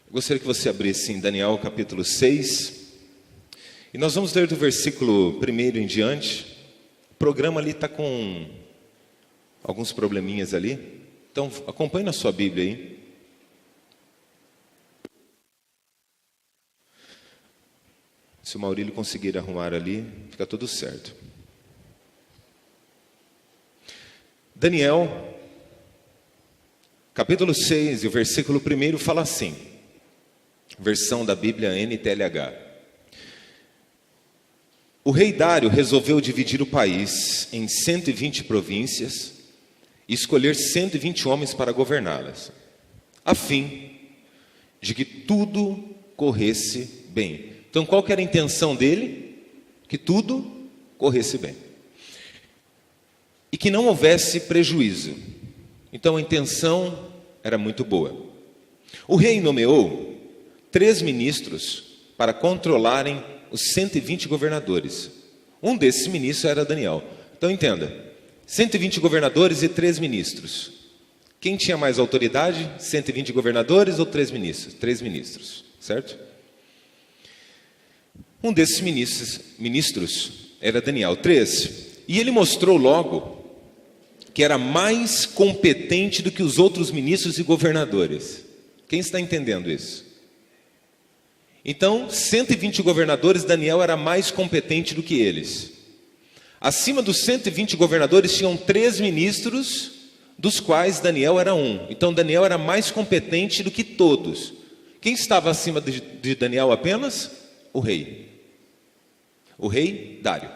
Eu gostaria que você abrisse em Daniel capítulo 6. E nós vamos ler do versículo 1 em diante. O programa ali está com alguns probleminhas ali. Então acompanhe na sua Bíblia aí. Se o Maurílio conseguir arrumar ali, fica tudo certo. Daniel, capítulo 6, e o versículo 1 fala assim, versão da Bíblia NTLH. O rei Dário resolveu dividir o país em 120 províncias e escolher 120 homens para governá-las, a fim de que tudo corresse bem. Então, qual que era a intenção dele? Que tudo corresse bem. E que não houvesse prejuízo. Então, a intenção era muito boa. O rei nomeou 3 ministros para controlarem os 120 governadores. Um desses ministros era Daniel. Então, entenda. 120 governadores e 3 ministros. Quem tinha mais autoridade? 120 governadores ou 3 ministros? 3 ministros, certo? Um desses ministros era Daniel, 3. E ele mostrou logo que era mais competente do que os outros ministros e governadores. Quem está entendendo isso? Então, 120 governadores, Daniel era mais competente do que eles. Acima dos 120 governadores tinham 3 ministros, dos quais Daniel era um. Então, Daniel era mais competente do que todos. Quem estava acima de Daniel apenas? O rei. O rei Dário.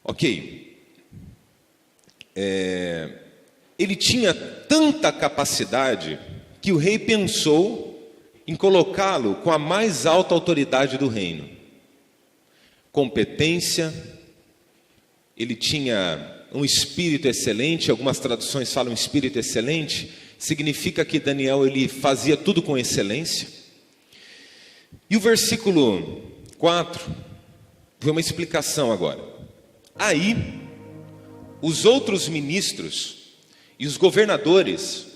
Ok. Ele tinha tanta capacidade que o rei pensou em colocá-lo com a mais alta autoridade do reino. Competência, ele tinha um espírito excelente, algumas traduções falam espírito excelente, significa que Daniel ele fazia tudo com excelência. E o versículo 4, foi uma explicação agora. Aí, os outros ministros e os governadores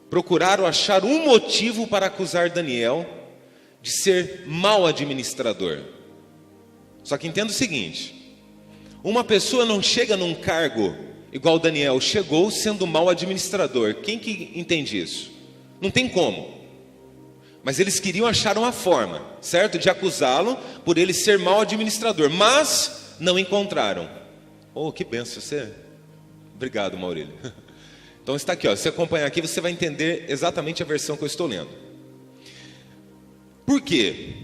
procuraram achar um motivo para acusar Daniel de ser mau administrador. Só que entenda o seguinte, uma pessoa não chega num cargo igual Daniel chegou sendo mau administrador. Quem que entende isso? Não tem como. Mas eles queriam achar uma forma, certo? De acusá-lo por ele ser mau administrador. Mas não encontraram. Oh, que benção você. Obrigado, Maurílio. Então está aqui, ó. Se você acompanhar aqui, você vai entender exatamente a versão que eu estou lendo. Por quê?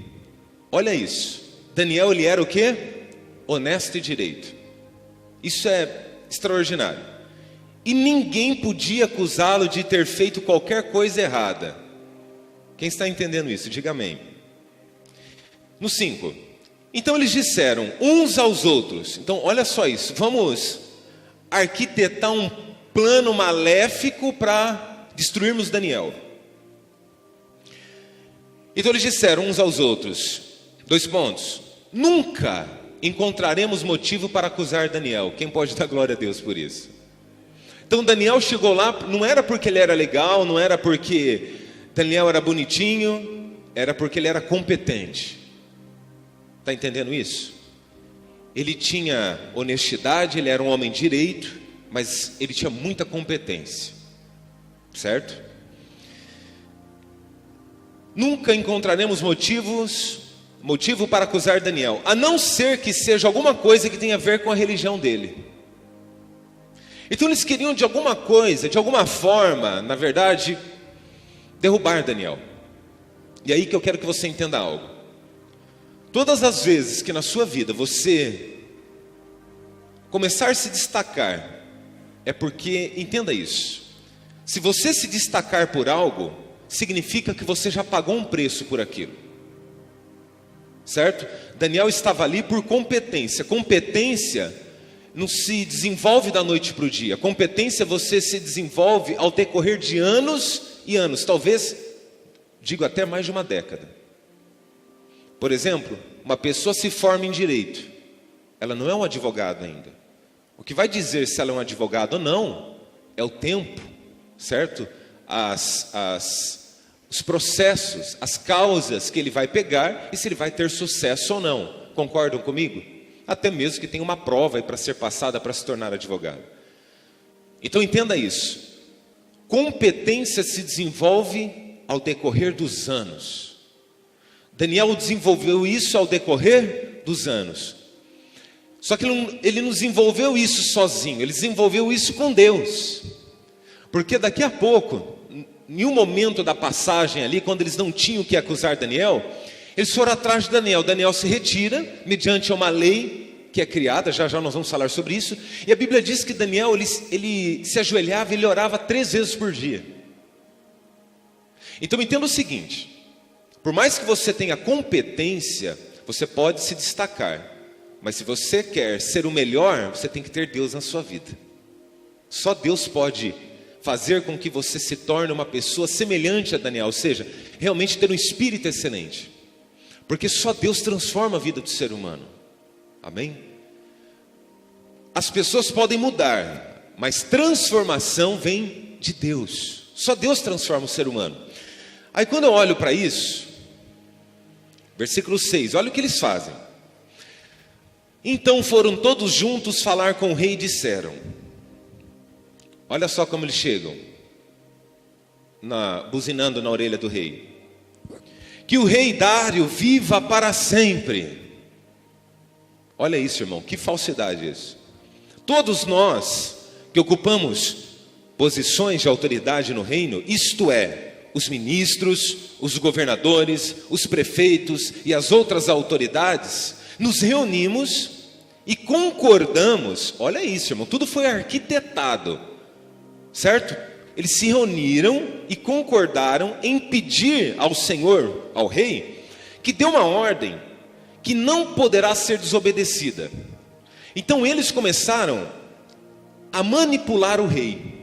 Olha isso. Daniel, ele era o quê? Honesto e direito. Isso é extraordinário. E ninguém podia acusá-lo de ter feito qualquer coisa errada. Quem está entendendo isso? Diga amém. No 5. Então eles disseram uns aos outros. Então olha só isso. Vamos arquitetar um plano maléfico para destruirmos Daniel. Então eles disseram uns aos outros. 2 pontos. Nunca encontraremos motivo para acusar Daniel. Quem pode dar glória a Deus por isso? Então Daniel chegou lá, não era porque ele era legal, não era porque Daniel era bonitinho, era porque ele era competente. Está entendendo isso? Ele tinha honestidade, ele era um homem direito, mas ele tinha muita competência. Certo? Nunca encontraremos motivo para acusar Daniel, a não ser que seja alguma coisa que tenha a ver com a religião dele. Então eles queriam de alguma coisa, de alguma forma, na verdade, derrubar Daniel. E aí que eu quero que você entenda algo. Todas as vezes que na sua vida você começar a se destacar, é porque, entenda isso, se você se destacar por algo, significa que você já pagou um preço por aquilo. Certo? Daniel estava ali por competência. Competência não se desenvolve da noite para o dia. Competência você se desenvolve ao decorrer de anos e anos, talvez, digo até mais de uma década. Por exemplo, uma pessoa se forma em direito, ela não é um advogado ainda. O que vai dizer se ela é um advogado ou não, é o tempo, certo? os processos, as causas que ele vai pegar e se ele vai ter sucesso ou não. Concordam comigo? Até mesmo que tenha uma prova para ser passada para se tornar advogado. Então entenda isso. Competência se desenvolve ao decorrer dos anos. Daniel desenvolveu isso ao decorrer dos anos. Só que ele não desenvolveu isso sozinho, ele desenvolveu isso com Deus. Porque daqui a pouco, em um momento da passagem ali, quando eles não tinham que acusar Daniel, eles foram atrás de Daniel. Daniel se retira, mediante uma lei que é criada, já nós vamos falar sobre isso. E a Bíblia diz que Daniel, ele se ajoelhava e ele orava 3 vezes por dia. Então entenda o seguinte, por mais que você tenha competência, você pode se destacar. Mas se você quer ser o melhor, você tem que ter Deus na sua vida. Só Deus pode fazer com que você se torne uma pessoa semelhante a Daniel, ou seja, realmente ter um espírito excelente. Porque só Deus transforma a vida do ser humano. Amém? As pessoas podem mudar, mas transformação vem de Deus. Só Deus transforma o ser humano. Aí quando eu olho para isso, versículo 6, olha o que eles fazem. Então foram todos juntos falar com o rei e disseram, olha só como eles chegam, buzinando na orelha do rei, que o rei Dário viva para sempre. Olha isso, irmão, que falsidade isso. Todos nós que ocupamos posições de autoridade no reino, isto é, os ministros, os governadores, os prefeitos e as outras autoridades, nos reunimos e concordamos, olha isso, irmão, tudo foi arquitetado, certo? Eles se reuniram e concordaram em pedir ao Senhor, ao rei, que dê uma ordem que não poderá ser desobedecida. Então eles começaram a manipular o rei.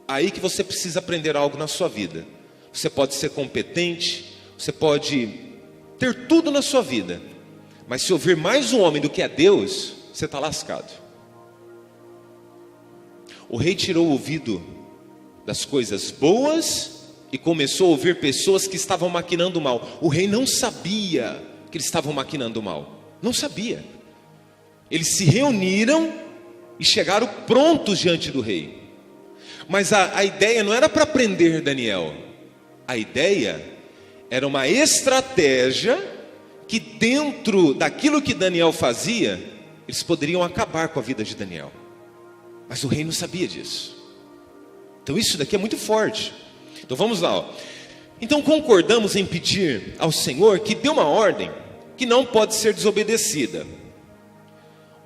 Aí que você precisa aprender algo na sua vida. Você pode ser competente, você pode ter tudo na sua vida, mas se ouvir mais um homem do que a Deus, você está lascado. O rei tirou o ouvido das coisas boas e começou a ouvir pessoas que estavam maquinando mal. O rei não sabia que eles estavam maquinando mal. Não sabia. Eles se reuniram e chegaram prontos diante do rei. Mas a ideia não era para prender Daniel. A ideia era uma estratégia que dentro daquilo que Daniel fazia, eles poderiam acabar com a vida de Daniel. Mas o rei não sabia disso. Então isso daqui é muito forte. Então vamos lá, ó. Então concordamos em pedir ao Senhor que dê uma ordem que não pode ser desobedecida.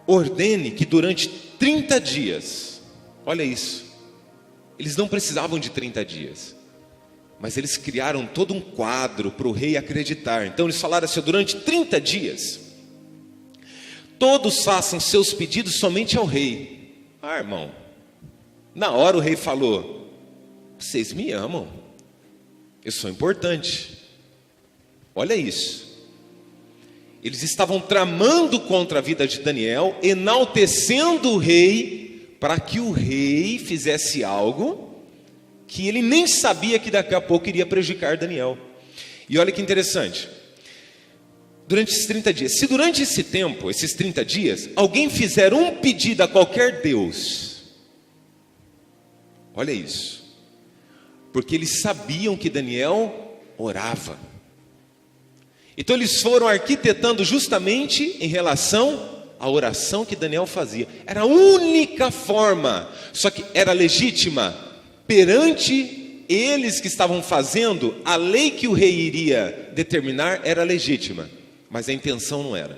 Ordene que durante 30 dias, olha isso, eles não precisavam de 30 dias, mas eles criaram todo um quadro para o rei acreditar. Então eles falaram assim, durante 30 dias, todos façam seus pedidos somente ao rei. Ah, irmão, na hora o rei falou, vocês me amam, eu sou importante. Olha isso. Eles estavam tramando contra a vida de Daniel, enaltecendo o rei, para que o rei fizesse algo que ele nem sabia que daqui a pouco iria prejudicar Daniel. E olha que interessante, durante esses 30 dias, se durante esse tempo, esses 30 dias, alguém fizer um pedido a qualquer Deus, olha isso, porque eles sabiam que Daniel orava. Então eles foram arquitetando justamente em relação à oração que Daniel fazia. Era a única forma, só que era legítima, perante eles que estavam fazendo, a lei que o rei iria determinar era legítima, mas a intenção não era.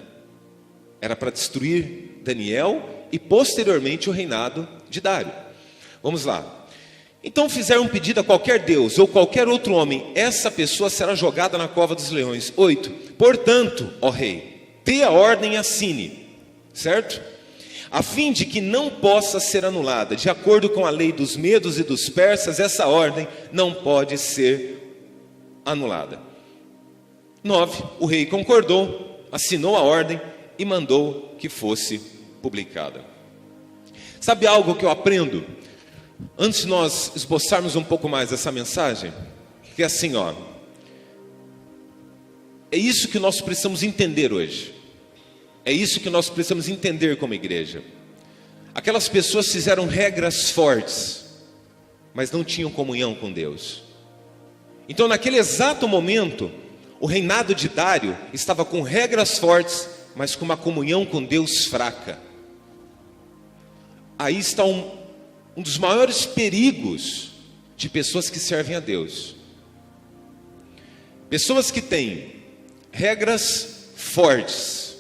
Era para destruir Daniel e posteriormente o reinado de Dário. Vamos lá. Então fizer um pedido a qualquer Deus ou qualquer outro homem, essa pessoa será jogada na cova dos leões. 8. Portanto, ó rei, dê a ordem e assine, certo? A fim de que não possa ser anulada. De acordo com a lei dos medos e dos persas, essa ordem não pode ser anulada. 9. O rei concordou, assinou a ordem e mandou que fosse publicada. Sabe algo que eu aprendo? Antes de nós esboçarmos um pouco mais essa mensagem, Porque assim, ó, é isso que nós precisamos entender hoje. É isso que nós precisamos entender como igreja. Aquelas pessoas fizeram regras fortes, mas não tinham comunhão com Deus. Então, naquele exato momento, o reinado de Dário estava com regras fortes, mas com uma comunhão com Deus fraca. Aí está um dos maiores perigos de pessoas que servem a Deus. Pessoas que têm regras fortes,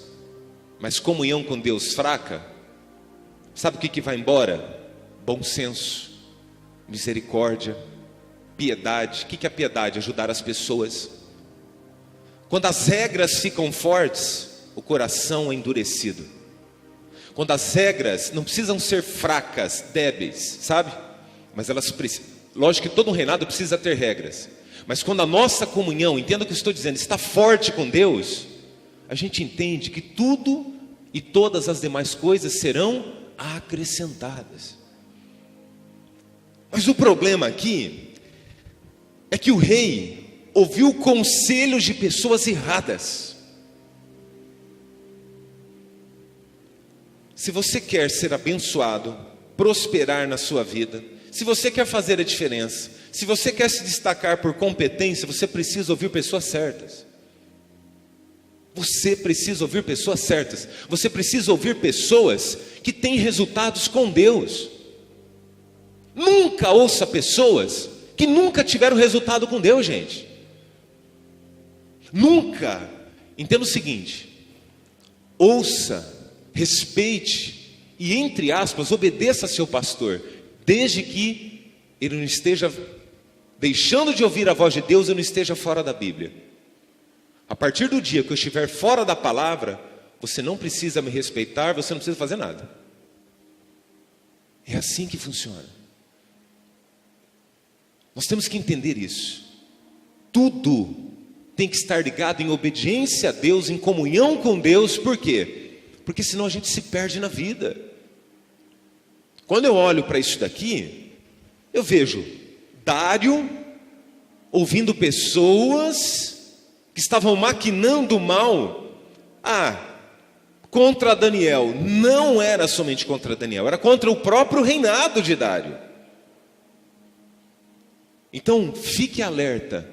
mas comunhão com Deus fraca. Sabe o que vai embora? Bom senso, misericórdia, piedade. O que é a piedade? Ajudar as pessoas. Quando as regras ficam fortes, o coração é endurecido. Quando as regras não precisam ser fracas, débeis, sabe? Mas elas precisam. Lógico que todo um reinado precisa ter regras. Mas quando a nossa comunhão, entenda o que eu estou dizendo, está forte com Deus, a gente entende que tudo e todas as demais coisas serão acrescentadas. Mas o problema aqui é que o rei ouviu conselhos de pessoas erradas. Se você quer ser abençoado, prosperar na sua vida, se você quer fazer a diferença, se você quer se destacar por competência, você precisa ouvir pessoas certas. Você precisa ouvir pessoas certas. Você precisa ouvir pessoas que têm resultados com Deus. Nunca ouça pessoas que nunca tiveram resultado com Deus, gente. Nunca. Entenda o seguinte: ouça, respeite e, entre aspas, obedeça a seu pastor, desde que ele não esteja deixando de ouvir a voz de Deus e não esteja fora da Bíblia. A partir do dia que eu estiver fora da palavra, você não precisa me respeitar, você não precisa fazer nada. É assim que funciona. Nós temos que entender isso. Tudo tem que estar ligado em obediência a Deus, em comunhão com Deus. Por quê? Porque senão a gente se perde na vida. Quando eu olho para isso daqui, eu vejo Dário ouvindo pessoas que estavam maquinando mal contra Daniel. Não era somente contra Daniel, era contra o próprio reinado de Dário. Então fique alerta,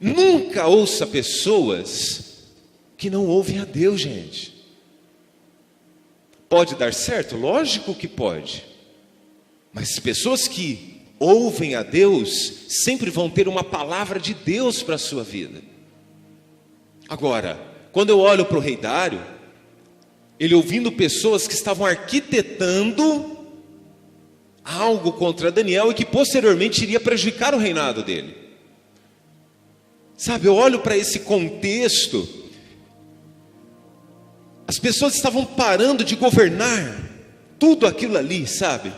nunca ouça pessoas que não ouvem a Deus, gente. Pode dar certo? Lógico que pode. Mas pessoas que ouvem a Deus sempre vão ter uma palavra de Deus para a sua vida. Agora, quando eu olho para o rei Dário, ele ouvindo pessoas que estavam arquitetando algo contra Daniel e que posteriormente iria prejudicar o reinado dele. Sabe, eu olho para esse contexto, as pessoas estavam parando de governar tudo aquilo ali, sabe?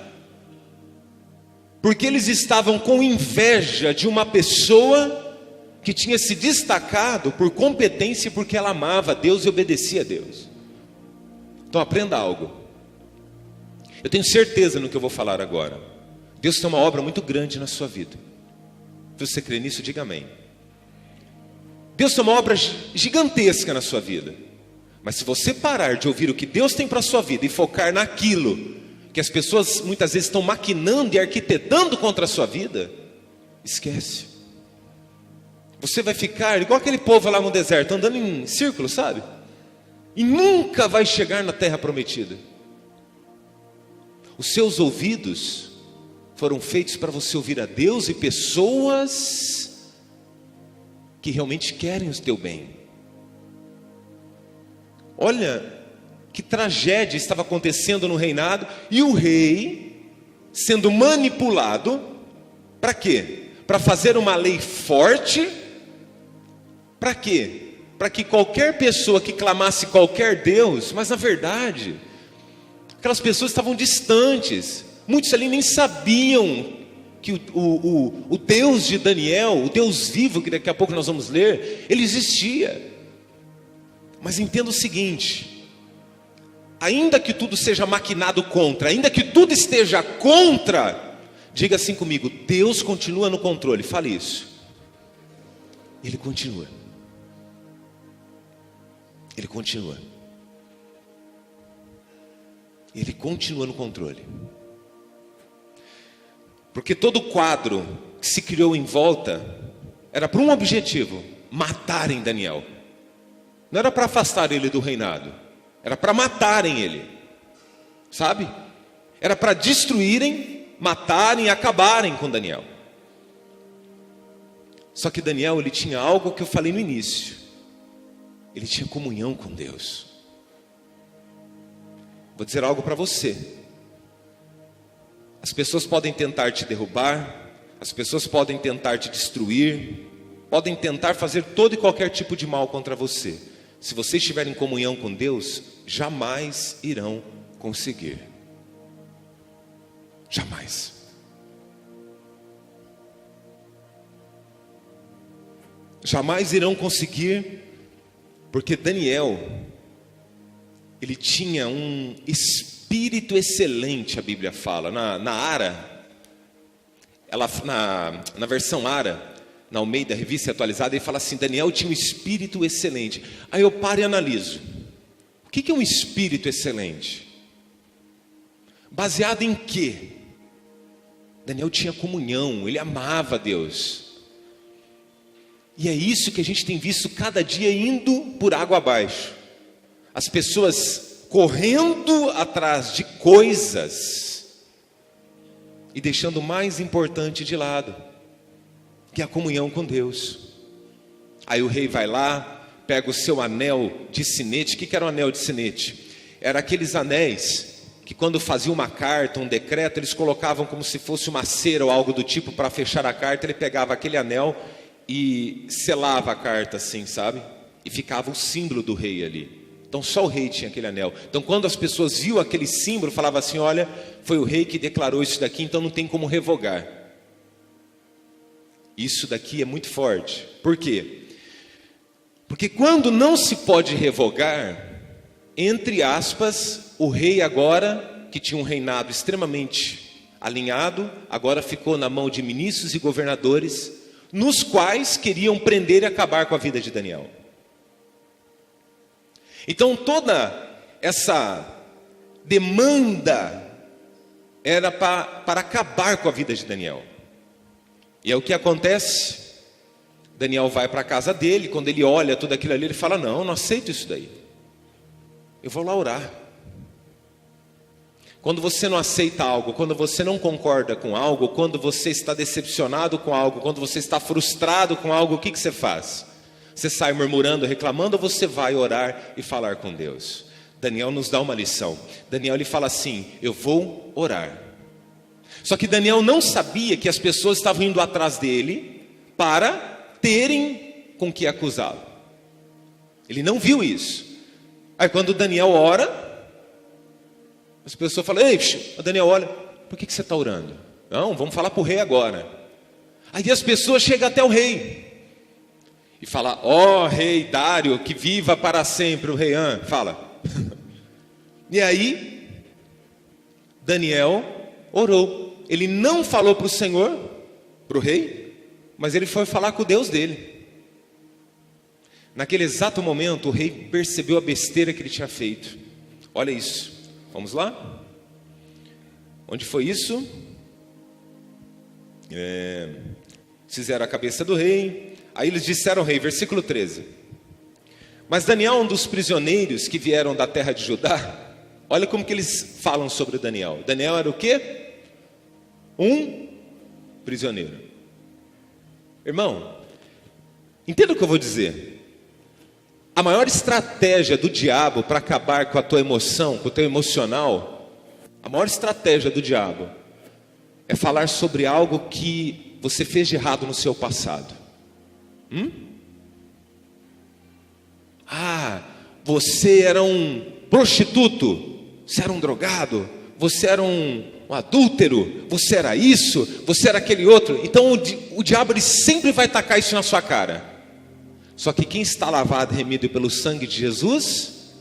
Porque eles estavam com inveja de uma pessoa que tinha se destacado por competência, porque ela amava a Deus e obedecia a Deus. Então aprenda algo. Eu tenho certeza no que eu vou falar agora. Deus tem uma obra muito grande na sua vida. Se você crê nisso, diga amém. Deus tem uma obra gigantesca na sua vida. Mas se você parar de ouvir o que Deus tem para a sua vida e focar naquilo que as pessoas muitas vezes estão maquinando e arquitetando contra a sua vida, esquece. Você vai ficar igual aquele povo lá no deserto, andando em círculo, sabe? E nunca vai chegar na terra prometida. Os seus ouvidos foram feitos para você ouvir a Deus e pessoas que realmente querem o teu bem. Olha que tragédia estava acontecendo no reinado, e o rei sendo manipulado, para quê? Para fazer uma lei forte. Para quê? Para que qualquer pessoa que clamasse qualquer Deus, mas na verdade, aquelas pessoas estavam distantes, muitos ali nem sabiam que o Deus de Daniel, o Deus vivo, que daqui a pouco nós vamos ler, ele existia. Mas entenda o seguinte: ainda que tudo seja maquinado contra, ainda que tudo esteja contra, diga assim comigo: Deus continua no controle. Fale isso. Ele continua. Ele continua. Ele continua no controle. Porque todo o quadro que se criou em volta era para um objetivo: matarem Daniel. Não era para afastar ele do reinado, era para matarem ele, sabe? Era para destruírem, matarem e acabarem com Daniel. Só que Daniel, ele tinha algo que eu falei no início: ele tinha comunhão com Deus. Vou dizer algo para você. As pessoas podem tentar te derrubar, as pessoas podem tentar te destruir, podem tentar fazer todo e qualquer tipo de mal contra você. Se você estiver em comunhão com Deus, jamais irão conseguir. Jamais. Jamais irão conseguir, porque Daniel, ele tinha um espírito excelente, a Bíblia fala. Na Ara, na versão Ara, na Almeida, Revista Atualizada, ele fala assim: Daniel tinha um espírito excelente. Aí eu paro e analiso. O que é um espírito excelente? Baseado em quê? Daniel tinha comunhão, ele amava Deus. E é isso que a gente tem visto cada dia indo por água abaixo. As pessoas correndo atrás de coisas e deixando o mais importante de lado, que é a comunhão com Deus. Aí o rei vai lá, pega o seu anel de sinete. O que era o anel de sinete? Era aqueles anéis que quando fazia uma carta, um decreto, eles colocavam como se fosse uma cera ou algo do tipo para fechar a carta. Ele pegava aquele anel e selava a carta assim, sabe? E ficava o símbolo do rei ali. Então só o rei tinha aquele anel. Então quando as pessoas viam aquele símbolo, falavam assim: olha, foi o rei que declarou isso daqui, então não tem como revogar. Isso daqui é muito forte. Por quê? Porque quando não se pode revogar, entre aspas, o rei agora, que tinha um reinado extremamente alinhado, agora ficou na mão de ministros e governadores, nos quais queriam prender e acabar com a vida de Daniel. Então toda essa demanda era para acabar com a vida de Daniel. E é o que acontece. Daniel vai para a casa dele. Quando ele olha tudo aquilo ali, ele fala: não aceito isso daí, eu vou lá orar. Quando você não aceita algo, quando você não concorda com algo, quando você está decepcionado com algo, quando você está frustrado com algo, o que você faz? Você sai murmurando, reclamando, ou você vai orar e falar com Deus? Daniel nos dá uma lição. Daniel, ele fala assim: eu vou orar. Só que Daniel não sabia que as pessoas estavam indo atrás dele para terem com que acusá-lo. Ele não viu isso. Aí quando Daniel ora, as pessoas falam: ei, Daniel, olha, por que você está orando? Não, vamos falar para o rei agora. Aí as pessoas chegam até o rei e falam: ó rei Dário, que viva para sempre o rei An. Fala. E aí Daniel orou. Ele não falou para o Senhor, para o rei, mas ele foi falar com o Deus dele. Naquele exato momento, o rei percebeu a besteira que ele tinha feito. Olha isso. Vamos lá? Onde foi isso? Fizeram a cabeça do rei. Aí eles disseram ao rei, versículo 13: mas Daniel, um dos prisioneiros que vieram da terra de Judá, olha como que eles falam sobre Daniel. Daniel era o quê? Um prisioneiro. Irmão, entenda o que eu vou dizer. A maior estratégia do diabo para acabar com a tua emoção, com o teu emocional, a maior estratégia do diabo é falar sobre algo que você fez de errado no seu passado. Ah, você era um prostituto, você era um drogado, você era um adúltero, você era isso, você era aquele outro. Então o diabo, ele sempre vai tacar isso na sua cara. Só que quem está lavado e remido pelo sangue de Jesus,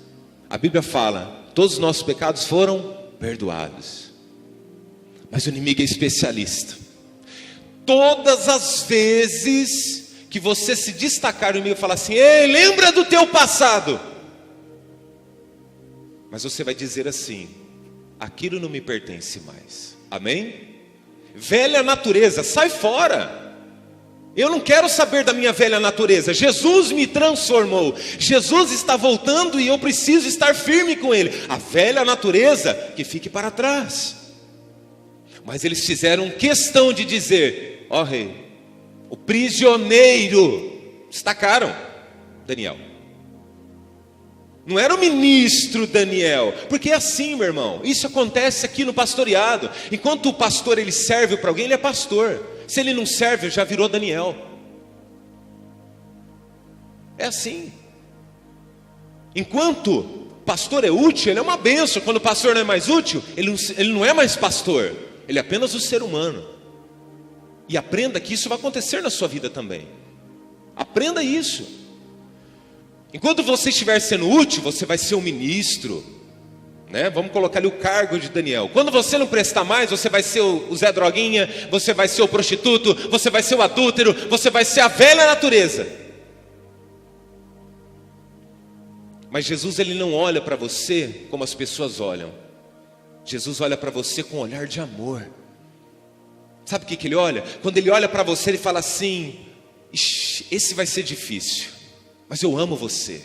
a Bíblia fala, todos os nossos pecados foram perdoados. Mas o inimigo é especialista. Todas as vezes que você se destacar no meio e falar assim: ei, lembra do teu passado. Mas você vai dizer assim: aquilo não me pertence mais. Amém? Velha natureza, sai fora. Eu não quero saber da minha velha natureza. Jesus me transformou. Jesus está voltando e eu preciso estar firme com Ele. A velha natureza que fique para trás. Mas eles fizeram questão de dizer: ó rei, o prisioneiro. Destacaram Daniel. Não era o ministro Daniel. Porque é assim, meu irmão. Isso acontece aqui no pastoreado. Enquanto o pastor ele serve para alguém, ele é pastor. Se ele não serve, já virou Daniel. É assim. Enquanto pastor é útil, ele é uma bênção. Quando o pastor não é mais útil, ele não é mais pastor. Ele é apenas um ser humano. E aprenda que isso vai acontecer na sua vida também. Aprenda isso. Enquanto você estiver sendo útil, você vai ser um ministro, né? Vamos colocar ali o cargo de Daniel. Quando você não prestar mais, você vai ser o Zé Droguinha, você vai ser o prostituto, você vai ser o adúltero, você vai ser a velha natureza. Mas Jesus ele não olha para você como as pessoas olham. Jesus olha para você com um olhar de amor. Sabe o que ele olha? Quando ele olha para você, ele fala assim: esse vai ser difícil, mas eu amo você.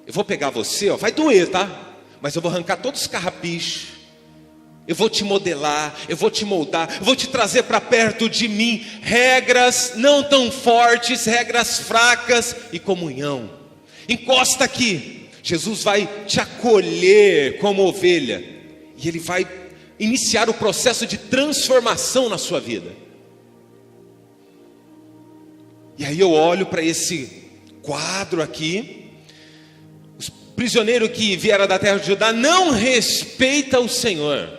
Eu vou pegar você, ó, vai doer, tá? Mas eu vou arrancar todos os carrapichos. Eu vou te modelar, eu vou te moldar, eu vou te trazer para perto de mim. Regras não tão fortes, regras fracas e comunhão. Encosta aqui. Jesus vai te acolher como ovelha. E Ele vai iniciar o processo de transformação na sua vida. E aí eu olho para esse quadro aqui. Os prisioneiros que vieram da terra de Judá não respeitam o Senhor.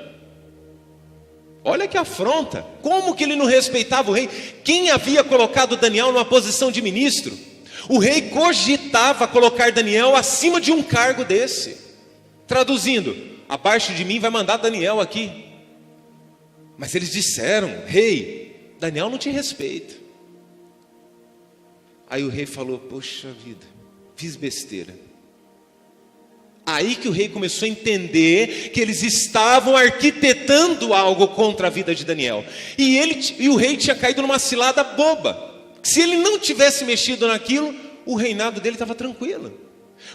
Olha que afronta. Como que ele não respeitava o rei? Quem havia colocado Daniel numa posição de ministro? O rei cogitava colocar Daniel acima de um cargo desse. Traduzindo: abaixo de mim vai mandar Daniel aqui. Mas eles disseram: rei, Daniel não te respeita. Aí o rei falou: poxa vida, fiz besteira. Aí que o rei começou a entender que eles estavam arquitetando algo contra a vida de Daniel. E o rei tinha caído numa cilada boba. Se ele não tivesse mexido naquilo, o reinado dele estava tranquilo.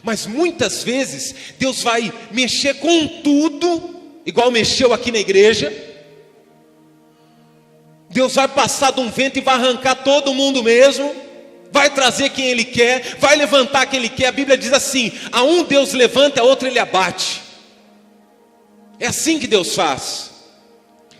Mas muitas vezes Deus vai mexer com tudo, igual mexeu aqui na igreja. Deus vai passar de um vento e vai arrancar todo mundo mesmo. Vai trazer quem Ele quer, vai levantar quem Ele quer. A Bíblia diz assim: a um Deus levanta, a outro Ele abate. É assim que Deus faz.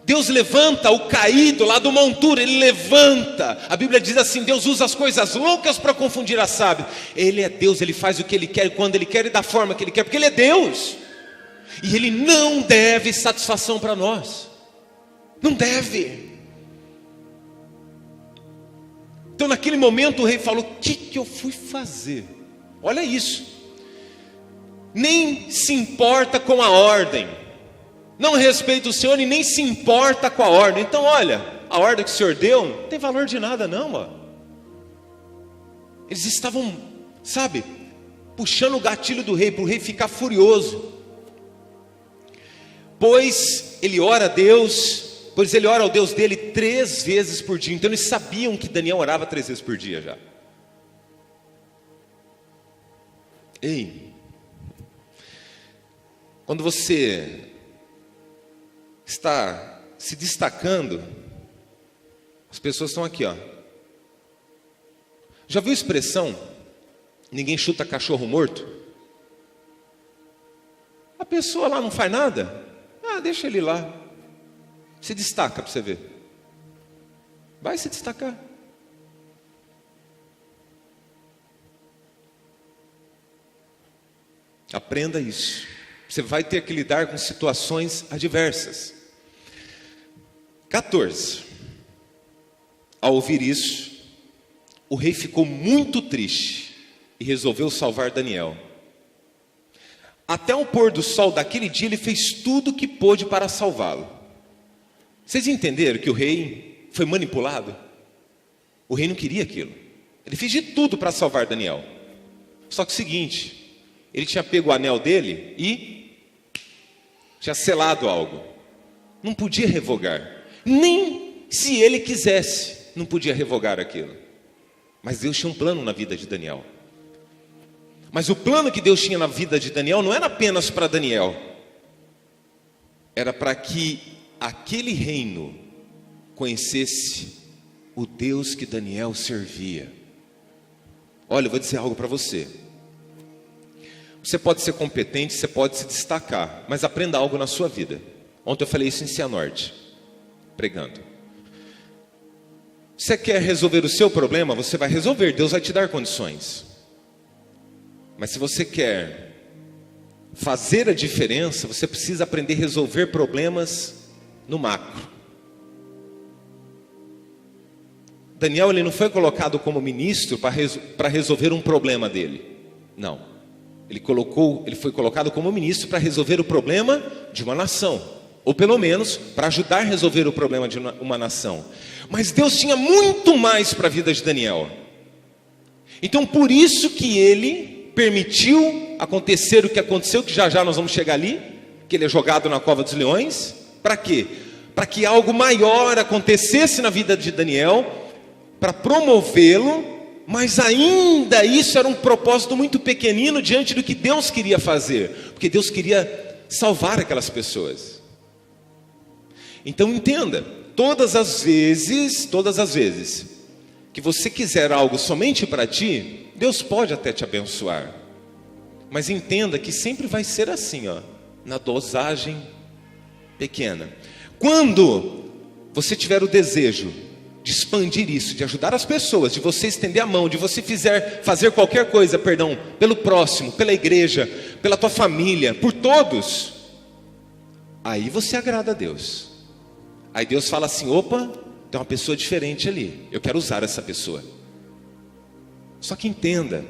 Deus levanta o caído lá do monturo, Ele levanta. A Bíblia diz assim: Deus usa as coisas loucas para confundir as sábias. Ele é Deus, Ele faz o que Ele quer, quando Ele quer e da forma que Ele quer, porque Ele é Deus. E Ele não deve satisfação para nós. Não deve. Então naquele momento o rei falou: o que eu fui fazer? Olha isso. Nem se importa com a ordem. Não respeita o Senhor e nem se importa com a ordem. Então olha, a ordem que o Senhor deu não tem valor de nada não, ó. Eles estavam, sabe, puxando o gatilho do rei, para o rei ficar furioso. Pois ele ora ao Deus dele 3 vezes por dia. Então eles sabiam que Daniel orava 3 vezes por dia já. Ei, quando você está se destacando, as pessoas estão aqui, ó. Já viu a expressão: ninguém chuta cachorro morto? A pessoa lá não faz nada. Deixa ele lá. Se destaca para você ver. Vai se destacar. Aprenda isso. Você vai ter que lidar com situações adversas. 14. Ao ouvir isso, o rei ficou muito triste e resolveu salvar Daniel. Até o pôr do sol daquele dia, ele fez tudo o que pôde para salvá-lo. Vocês entenderam que o rei foi manipulado? O rei não queria aquilo. Ele fez de tudo para salvar Daniel. Só que o seguinte, ele tinha pego o anel dele e tinha selado algo. Não podia revogar. Nem se ele quisesse, não podia revogar aquilo. Mas Deus tinha um plano na vida de Daniel. Mas o plano que Deus tinha na vida de Daniel não era apenas para Daniel. Era para que aquele reino conhecesse o Deus que Daniel servia. Olha, eu vou dizer algo para você. Você pode ser competente, você pode se destacar, mas aprenda algo na sua vida. Ontem eu falei isso em Cianorte, pregando. Você quer resolver o seu problema? Você vai resolver, Deus vai te dar condições. Mas se você quer fazer a diferença, você precisa aprender a resolver problemas no macro. Daniel, ele não foi colocado como ministro para resolver um problema dele. Não. Ele foi colocado como ministro para resolver o problema de uma nação. Ou pelo menos, para ajudar a resolver o problema de uma nação. Mas Deus tinha muito mais para a vida de Daniel. Então, por isso que ele permitiu acontecer o que aconteceu, que já já nós vamos chegar ali, que ele é jogado na cova dos leões. Para quê? Para que algo maior acontecesse na vida de Daniel, para promovê-lo, mas ainda isso era um propósito muito pequenino diante do que Deus queria fazer, porque Deus queria salvar aquelas pessoas. Então entenda, todas as vezes que você quiser algo somente para ti, Deus pode até te abençoar, mas entenda que sempre vai ser assim, na dosagem pequena. Quando você tiver o desejo de expandir isso, de ajudar as pessoas, de você estender a mão, de você fazer qualquer coisa, pelo próximo, pela igreja, pela tua família, por todos, aí você agrada a Deus. Aí Deus fala assim: opa, tem uma pessoa diferente ali, eu quero usar essa pessoa. Só que entenda,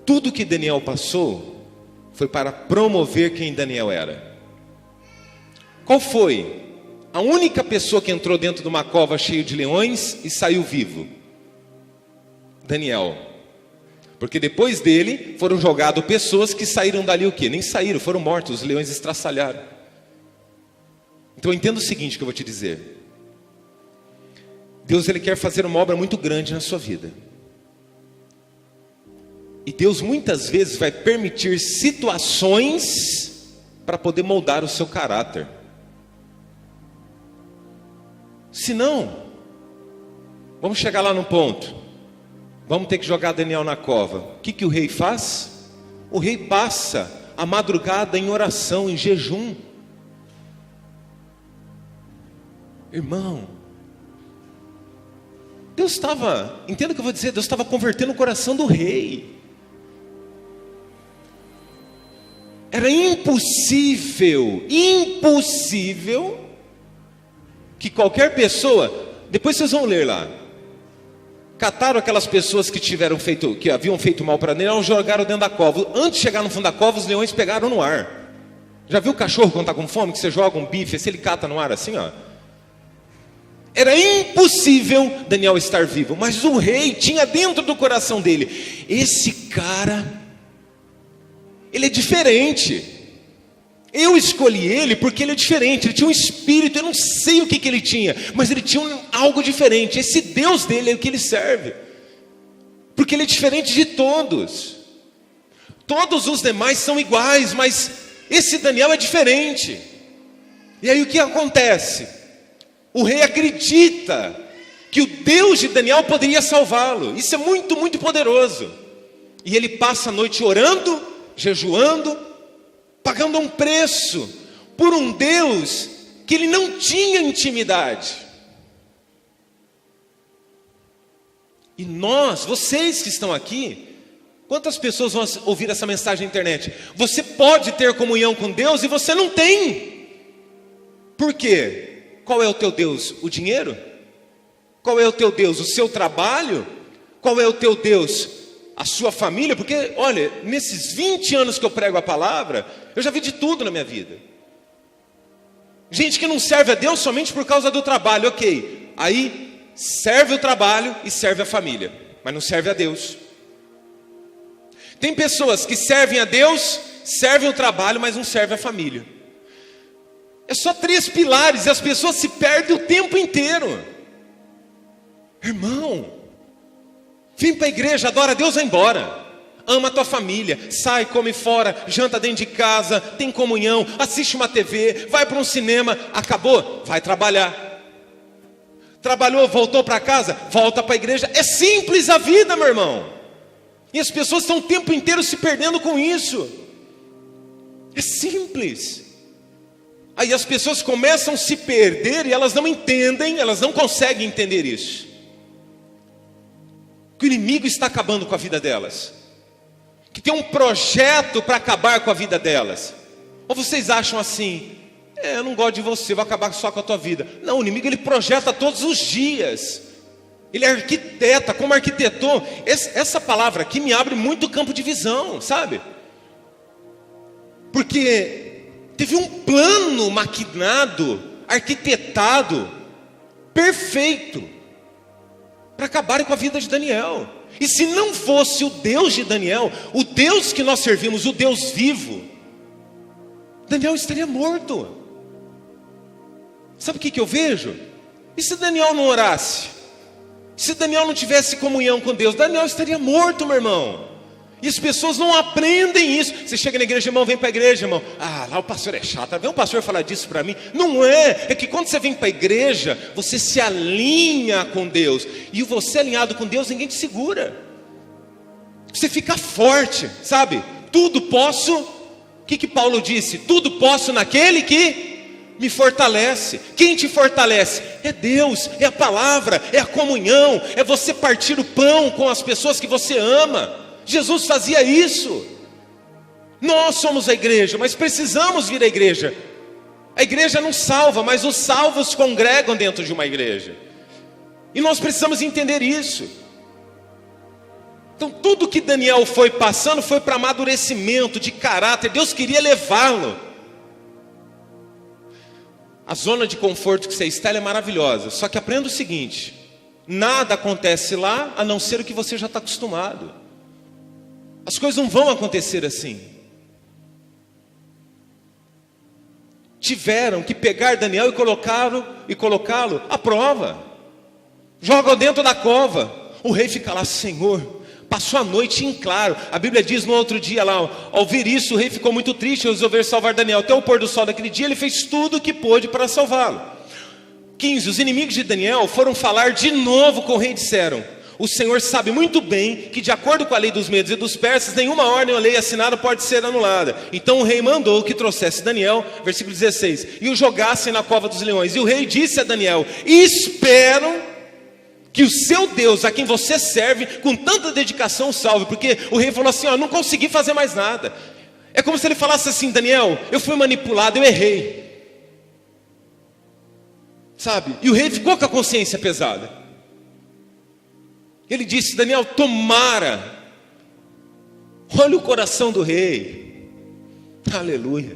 tudo que Daniel passou foi para promover quem Daniel era. Qual foi a única pessoa que entrou dentro de uma cova cheia de leões e saiu vivo? Daniel. Porque depois dele foram jogadas pessoas que saíram dali o quê? Nem saíram, foram mortos, os leões estraçalharam. Então entenda o seguinte que eu vou te dizer. Deus, ele quer fazer uma obra muito grande na sua vida. E Deus muitas vezes vai permitir situações para poder moldar o seu caráter. Se não, vamos chegar lá no ponto, vamos ter que jogar Daniel na cova. O que o rei faz? O rei passa a madrugada em oração, em jejum. Irmão, Deus estava, entenda o que eu vou dizer, Deus estava convertendo o coração do rei. Era impossível que qualquer pessoa, depois vocês vão ler lá, cataram aquelas pessoas que haviam feito mal para Daniel, jogaram dentro da cova. Antes de chegar no fundo da cova, os leões pegaram no ar. Já viu o cachorro quando está com fome, que você joga um bife, assim ele cata no ar assim, Era impossível Daniel estar vivo, mas o rei tinha dentro do coração dele: esse cara, ele é diferente. Eu escolhi ele porque ele é diferente. Ele tinha um espírito, eu não sei o que ele tinha, mas ele tinha algo diferente. Esse Deus dele é o que ele serve, porque ele é diferente de todos. Todos os demais são iguais, mas esse Daniel é diferente. E aí o que acontece? O rei acredita que o Deus de Daniel poderia salvá-lo. Isso é muito, muito poderoso. E ele passa a noite orando, jejuando, pagando um preço por um Deus que ele não tinha intimidade. E nós, vocês que estão aqui, quantas pessoas vão ouvir essa mensagem na internet? Você pode ter comunhão com Deus e você não tem. Por quê? Qual é o teu Deus? O dinheiro? Qual é o teu Deus? O seu trabalho? Qual é o teu Deus? A sua família? Porque, olha, nesses 20 anos que eu prego a palavra, eu já vi de tudo na minha vida. Gente que não serve a Deus somente por causa do trabalho, ok. Aí serve o trabalho e serve a família, mas não serve a Deus. Tem pessoas que servem a Deus, servem o trabalho, mas não servem a família. É só 3 pilares e as pessoas se perdem o tempo inteiro. Irmão, vem para a igreja, adora a Deus, vai embora. Ama a tua família, sai, come fora, janta dentro de casa, tem comunhão, assiste uma TV, vai para um cinema, acabou, vai trabalhar. Trabalhou, voltou para casa, volta para a igreja. É simples a vida, meu irmão. E as pessoas estão o tempo inteiro se perdendo com isso. É simples. Aí as pessoas começam a se perder e elas não entendem, elas não conseguem entender isso. Que o inimigo está acabando com a vida delas. Que tem um projeto para acabar com a vida delas. Ou vocês acham assim, eu não gosto de você, vou acabar só com a tua vida. Não, o inimigo ele projeta todos os dias. Ele arquiteta, como arquitetou. Essa palavra aqui me abre muito campo de visão, sabe? Porque teve um plano maquinado, arquitetado, perfeito, para acabar com a vida de Daniel. E se não fosse o Deus de Daniel, o Deus que nós servimos, o Deus vivo, Daniel estaria morto. Sabe o que eu vejo? E se Daniel não orasse? Se Daniel não tivesse comunhão com Deus, Daniel estaria morto, meu irmão. E as pessoas não aprendem isso. Você chega na igreja, irmão, vem para a igreja, irmão. Ah, lá o pastor é chato, vem um pastor falar disso para mim. Não é, é que quando você vem para a igreja, você se alinha com Deus. E você alinhado com Deus, ninguém te segura. Você fica forte, sabe? Tudo posso, o que Paulo disse? Tudo posso naquele que me fortalece. Quem te fortalece? É Deus, é a palavra, é a comunhão, é você partir o pão com as pessoas que você ama. Jesus fazia isso. Nós somos a igreja, mas precisamos vir à igreja. A igreja não salva, mas os salvos congregam dentro de uma igreja. E nós precisamos entender isso. Então tudo que Daniel foi passando foi para amadurecimento de caráter. Deus queria levá-lo. A zona de conforto que você está é maravilhosa. Só que aprenda o seguinte: nada acontece lá a não ser o que você já está acostumado. As coisas não vão acontecer assim. Tiveram que pegar Daniel e colocá-lo à prova. Jogam dentro da cova. O rei fica lá, Senhor, passou a noite em claro. A Bíblia diz no outro dia lá, ao ouvir isso, o rei ficou muito triste e resolveu salvar Daniel. Até o pôr do sol daquele dia, ele fez tudo o que pôde para salvá-lo. 15. Os inimigos de Daniel foram falar de novo com o rei e disseram: o Senhor sabe muito bem que, de acordo com a lei dos medos e dos persas, nenhuma ordem ou lei assinada pode ser anulada. Então o rei mandou que trouxesse Daniel, versículo 16, e o jogassem na cova dos leões. E o rei disse a Daniel: espero que o seu Deus, a quem você serve, com tanta dedicação o salve. Porque o rei falou assim: não consegui fazer mais nada. É como se ele falasse assim: Daniel, eu fui manipulado, eu errei. Sabe? E o rei ficou com a consciência pesada. Ele disse: Daniel, tomara. Olha o coração do rei. Aleluia.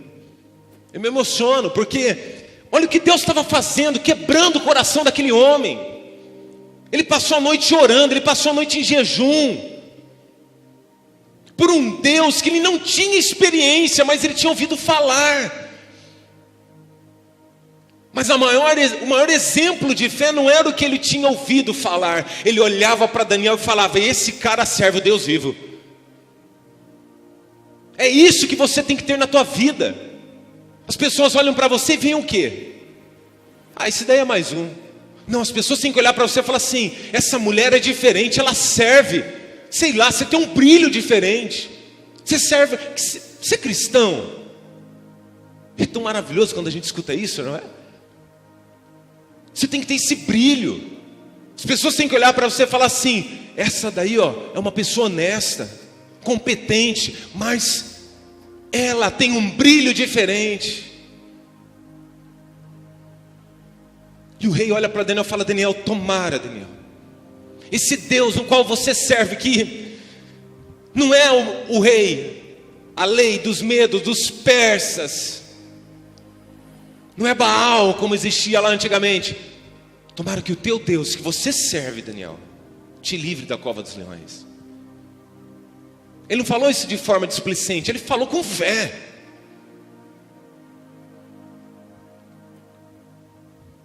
Eu me emociono porque olha o que Deus estava fazendo, quebrando o coração daquele homem. Ele passou a noite orando, ele passou a noite em jejum, por um Deus que ele não tinha experiência, mas ele tinha ouvido falar. Mas o maior exemplo de fé não era o que ele tinha ouvido falar. Ele olhava para Daniel e falava: esse cara serve o Deus vivo. É isso que você tem que ter na tua vida. As pessoas olham para você e veem o quê? Esse daí é mais um. Não, as pessoas têm que olhar para você e falar assim: essa mulher é diferente, ela serve. Sei lá, você tem um brilho diferente. Você serve, você é cristão. É tão maravilhoso quando a gente escuta isso, não é? Você tem que ter esse brilho. As pessoas têm que olhar para você e falar assim: essa daí é uma pessoa honesta, competente, mas ela tem um brilho diferente. E o rei olha para Daniel e fala: Daniel, tomara, Daniel, esse Deus no qual você serve, que não é o rei, a lei dos medos, dos persas, não é Baal como existia lá antigamente. Tomara que o teu Deus, que você serve, Daniel, te livre da cova dos leões. Ele não falou isso de forma displicente, ele falou com fé.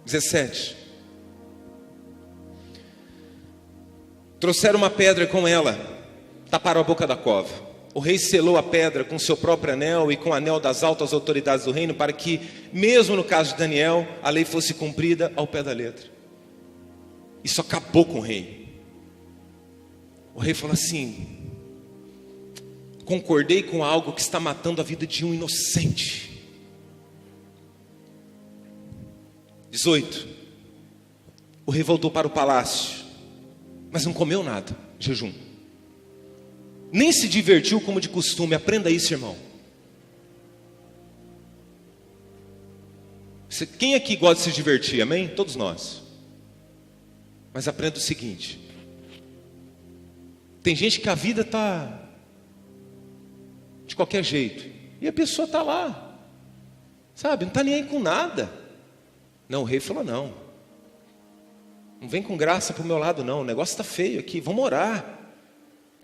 17. Trouxeram uma pedra com ela, taparam a boca da cova. O rei selou a pedra com seu próprio anel e com o anel das altas autoridades do reino, para que, mesmo no caso de Daniel, a lei fosse cumprida ao pé da letra. Isso acabou com o rei. O rei falou assim: concordei com algo que está matando a vida de um inocente. 18. O rei voltou para o palácio, mas não comeu nada, jejum. Nem se divertiu como de costume. Aprenda isso, irmão. Quem aqui gosta de se divertir, amém? Todos nós. Mas aprenda o seguinte: tem gente que a vida está de qualquer jeito, e a pessoa está lá, sabe, não está nem aí com nada. Não, o rei falou: não vem com graça para o meu lado não, o negócio está feio aqui, vamos orar.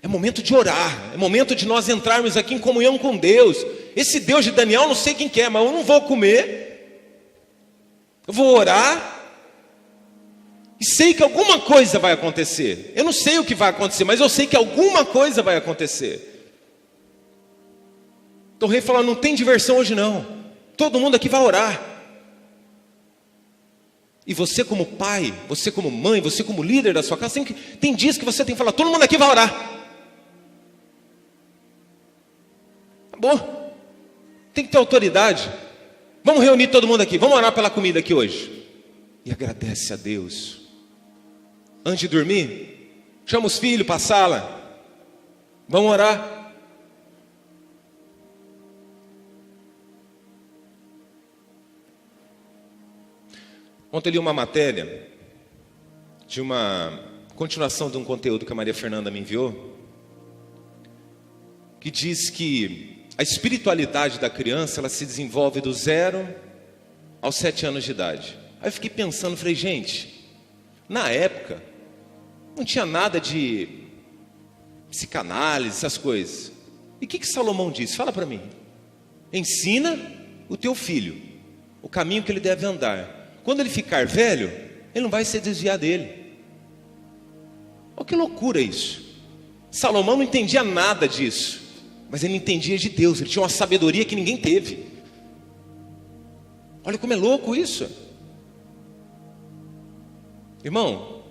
É momento de orar, é momento de nós entrarmos aqui em comunhão com Deus. Esse Deus de Daniel, não sei quem que é, mas eu não vou comer, eu vou orar, e sei que alguma coisa vai acontecer. Eu não sei o que vai acontecer, mas eu sei que alguma coisa vai acontecer. Então o rei falou: não tem diversão hoje não, todo mundo aqui vai orar. E você como pai, você como mãe, você como líder da sua casa, tem dias que você tem que falar: todo mundo aqui vai orar. Acabou. Tem que ter autoridade. Vamos reunir todo mundo aqui, vamos orar pela comida aqui hoje. E agradece a Deus. Antes de dormir, chama os filhos para a sala, vamos orar. Ontem eu li uma matéria de uma continuação de um conteúdo que a Maria Fernanda me enviou, que diz que a espiritualidade da criança, ela se desenvolve do 0 aos 7 anos de idade. Aí eu fiquei pensando, falei: gente, na época não tinha nada de psicanálise, essas coisas. E o que Salomão disse? Fala para mim. Ensina o teu filho o caminho que ele deve andar. Quando ele ficar velho, ele não vai se desviar dele. Olha que loucura isso. Salomão não entendia nada disso, mas ele entendia de Deus. Ele tinha uma sabedoria que ninguém teve. Olha como é louco isso. Irmão,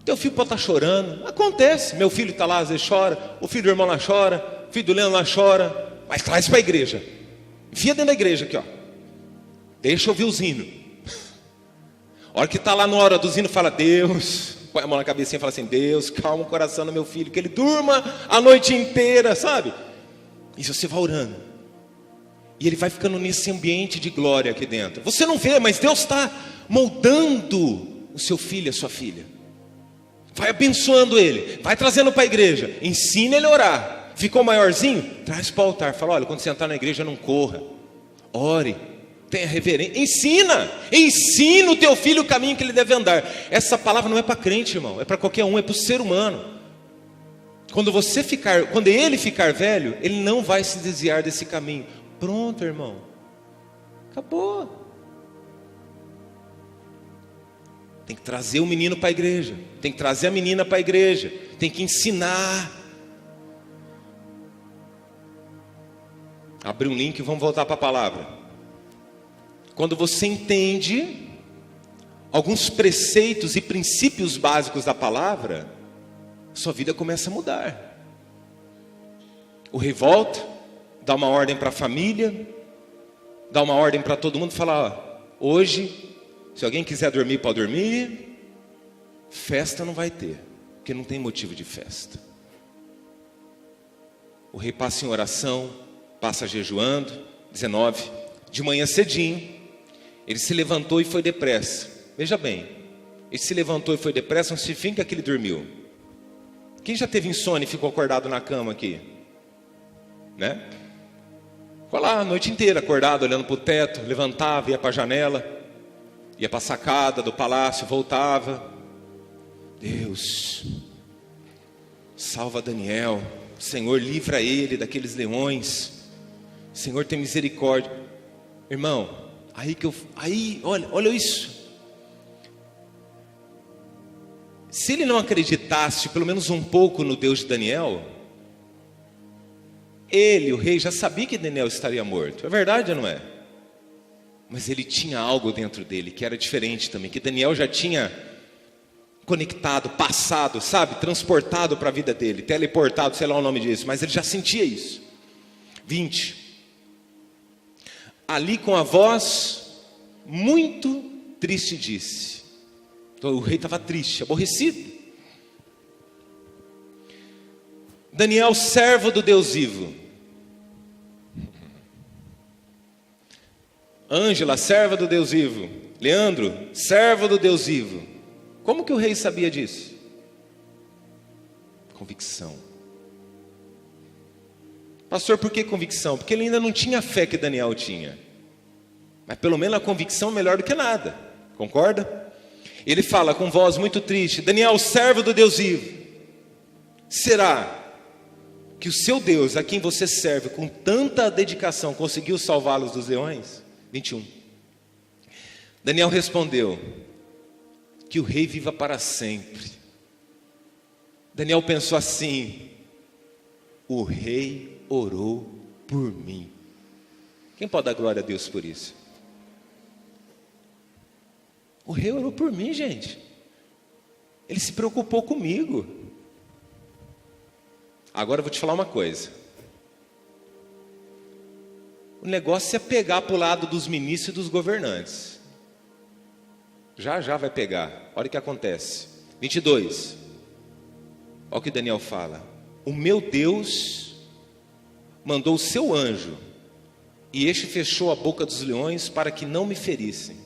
teu filho pode estar chorando. Acontece, meu filho está lá, às vezes chora. O filho do irmão lá chora. O filho do Leandro lá chora. Mas traz para a igreja. Enfia dentro da igreja aqui, ó. Deixa eu ouvir os hinos. A hora que está lá na hora do hino, fala: Deus, põe a mão na cabecinha e fala assim: Deus, calma o coração do meu filho, que ele durma a noite inteira, sabe? E você vai orando, e ele vai ficando nesse ambiente de glória aqui dentro. Você não vê, mas Deus está moldando o seu filho, a sua filha. Vai abençoando ele, vai trazendo para a igreja, ensina ele a orar. Ficou maiorzinho? Traz para o altar. Fala: olha, quando você entrar na igreja, não corra, ore, tenha reverência. Ensina o teu filho o caminho que ele deve andar. Essa palavra não é para crente, irmão, é para qualquer um, é para o ser humano. Quando ele ficar velho, ele não vai se desviar desse caminho. Pronto, irmão, acabou. Tem que trazer o menino para a igreja, tem que trazer a menina para a igreja, tem que ensinar. Abrir um link e vamos voltar para a palavra. Quando você entende alguns preceitos e princípios básicos da palavra, sua vida começa a mudar. O rei volta, dá uma ordem para a família, dá uma ordem para todo mundo, fala: ó, hoje, se alguém quiser dormir, pode dormir. Festa não vai ter, porque não tem motivo de festa. O rei passa em oração, passa jejuando. 19, de manhã cedinho, ele se levantou e foi depressa. Veja bem, ele se levantou e foi depressa, não significa que ele dormiu. Quem já teve insônia e ficou acordado na cama aqui? Né? Ficou lá a noite inteira acordado, olhando para o teto, levantava, ia para a janela. Ia para a sacada do palácio, voltava. Deus, salva Daniel. Senhor, livra ele daqueles leões. Senhor, tem misericórdia. Irmão, olha isso. Se ele não acreditasse pelo menos um pouco no Deus de Daniel, ele, o rei, já sabia que Daniel estaria morto. É verdade ou não é? Mas ele tinha algo dentro dele que era diferente também, que Daniel já tinha conectado, passado, sabe, transportado para a vida dele, teleportado, sei lá o nome disso, mas ele já sentia isso. 20. Ali com a voz muito triste disse. Então o rei estava triste, aborrecido. Daniel, servo do Deus vivo. Ângela, serva do Deus vivo. Leandro, servo do Deus vivo. Como que o rei sabia disso? Convicção. Pastor, por que convicção? Porque ele ainda não tinha a fé que Daniel tinha. Mas pelo menos a convicção é melhor do que nada. Concorda? Ele fala com voz muito triste: Daniel, servo do Deus vivo, será que o seu Deus, a quem você serve com tanta dedicação, conseguiu salvá-los dos leões? 21. Daniel respondeu: que o rei viva para sempre. Daniel pensou assim: o rei orou por mim. Quem pode dar glória a Deus por isso? O rei orou por mim, gente. Ele se preocupou comigo. Agora eu vou te falar uma coisa. O negócio é pegar para o lado dos ministros e dos governantes. Já vai pegar. Olha o que acontece. 22. Olha o que Daniel fala: o meu Deus mandou o seu anjo, e este fechou a boca dos leões para que não me ferissem.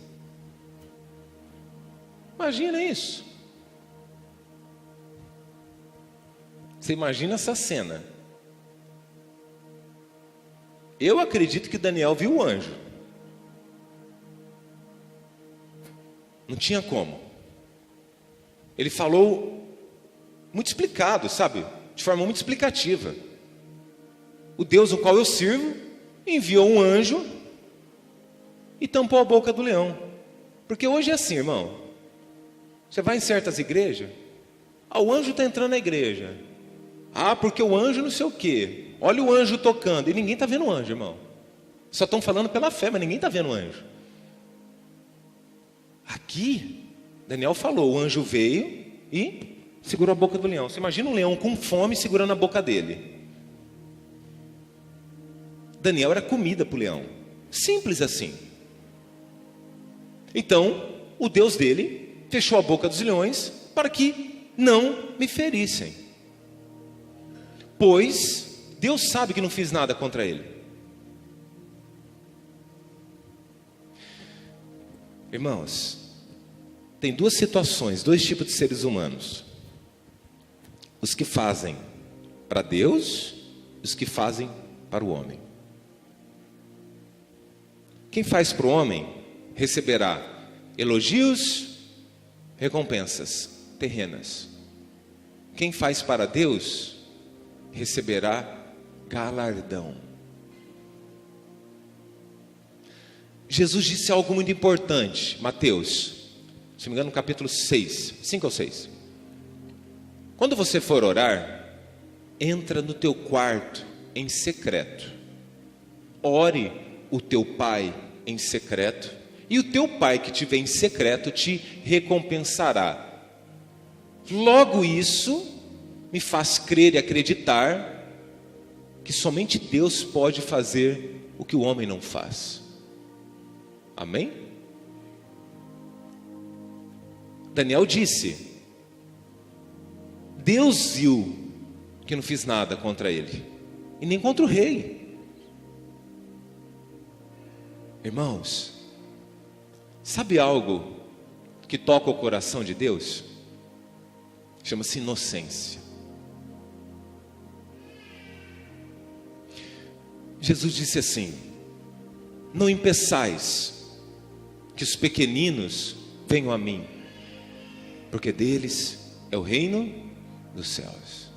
Imagina isso. Você imagina essa cena. Eu acredito que Daniel viu o anjo. Não tinha como. Ele falou muito explicado, sabe? De forma muito explicativa. O Deus no qual eu sirvo enviou um anjo e tampou a boca do leão. Porque hoje é assim, irmão. Você vai em certas igrejas, o anjo está entrando na igreja. Porque o anjo não sei o quê. Olha o anjo tocando. E ninguém está vendo o anjo, irmão. Só estão falando pela fé, mas ninguém está vendo o anjo. Aqui, Daniel falou, o anjo veio e segurou a boca do leão. Você imagina um leão com fome segurando a boca dele. Daniel era comida para o leão. Simples assim. Então, o Deus dele fechou a boca dos leões para que não me ferissem. Pois Deus sabe que não fiz nada contra ele. Irmãos, tem duas situações, dois tipos de seres humanos: os que fazem para Deus e os que fazem para o homem. Quem faz para o homem receberá elogios, recompensas terrenas. Quem faz para Deus receberá galardão. Jesus disse algo muito importante, Mateus, se não me engano, no capítulo 6, 5 ou 6. Quando você for orar, entra no teu quarto em secreto, ore o teu pai em secreto, e o teu pai que te vê em secreto te recompensará. Logo isso me faz crer e acreditar que somente Deus pode fazer o que o homem não faz. Amém? Daniel disse: Deus viu que não fiz nada contra ele, e nem contra o rei. Irmãos, sabe algo que toca o coração de Deus? Chama-se inocência. Jesus disse assim: não impeçais que os pequeninos venham a mim, porque deles é o reino dos céus.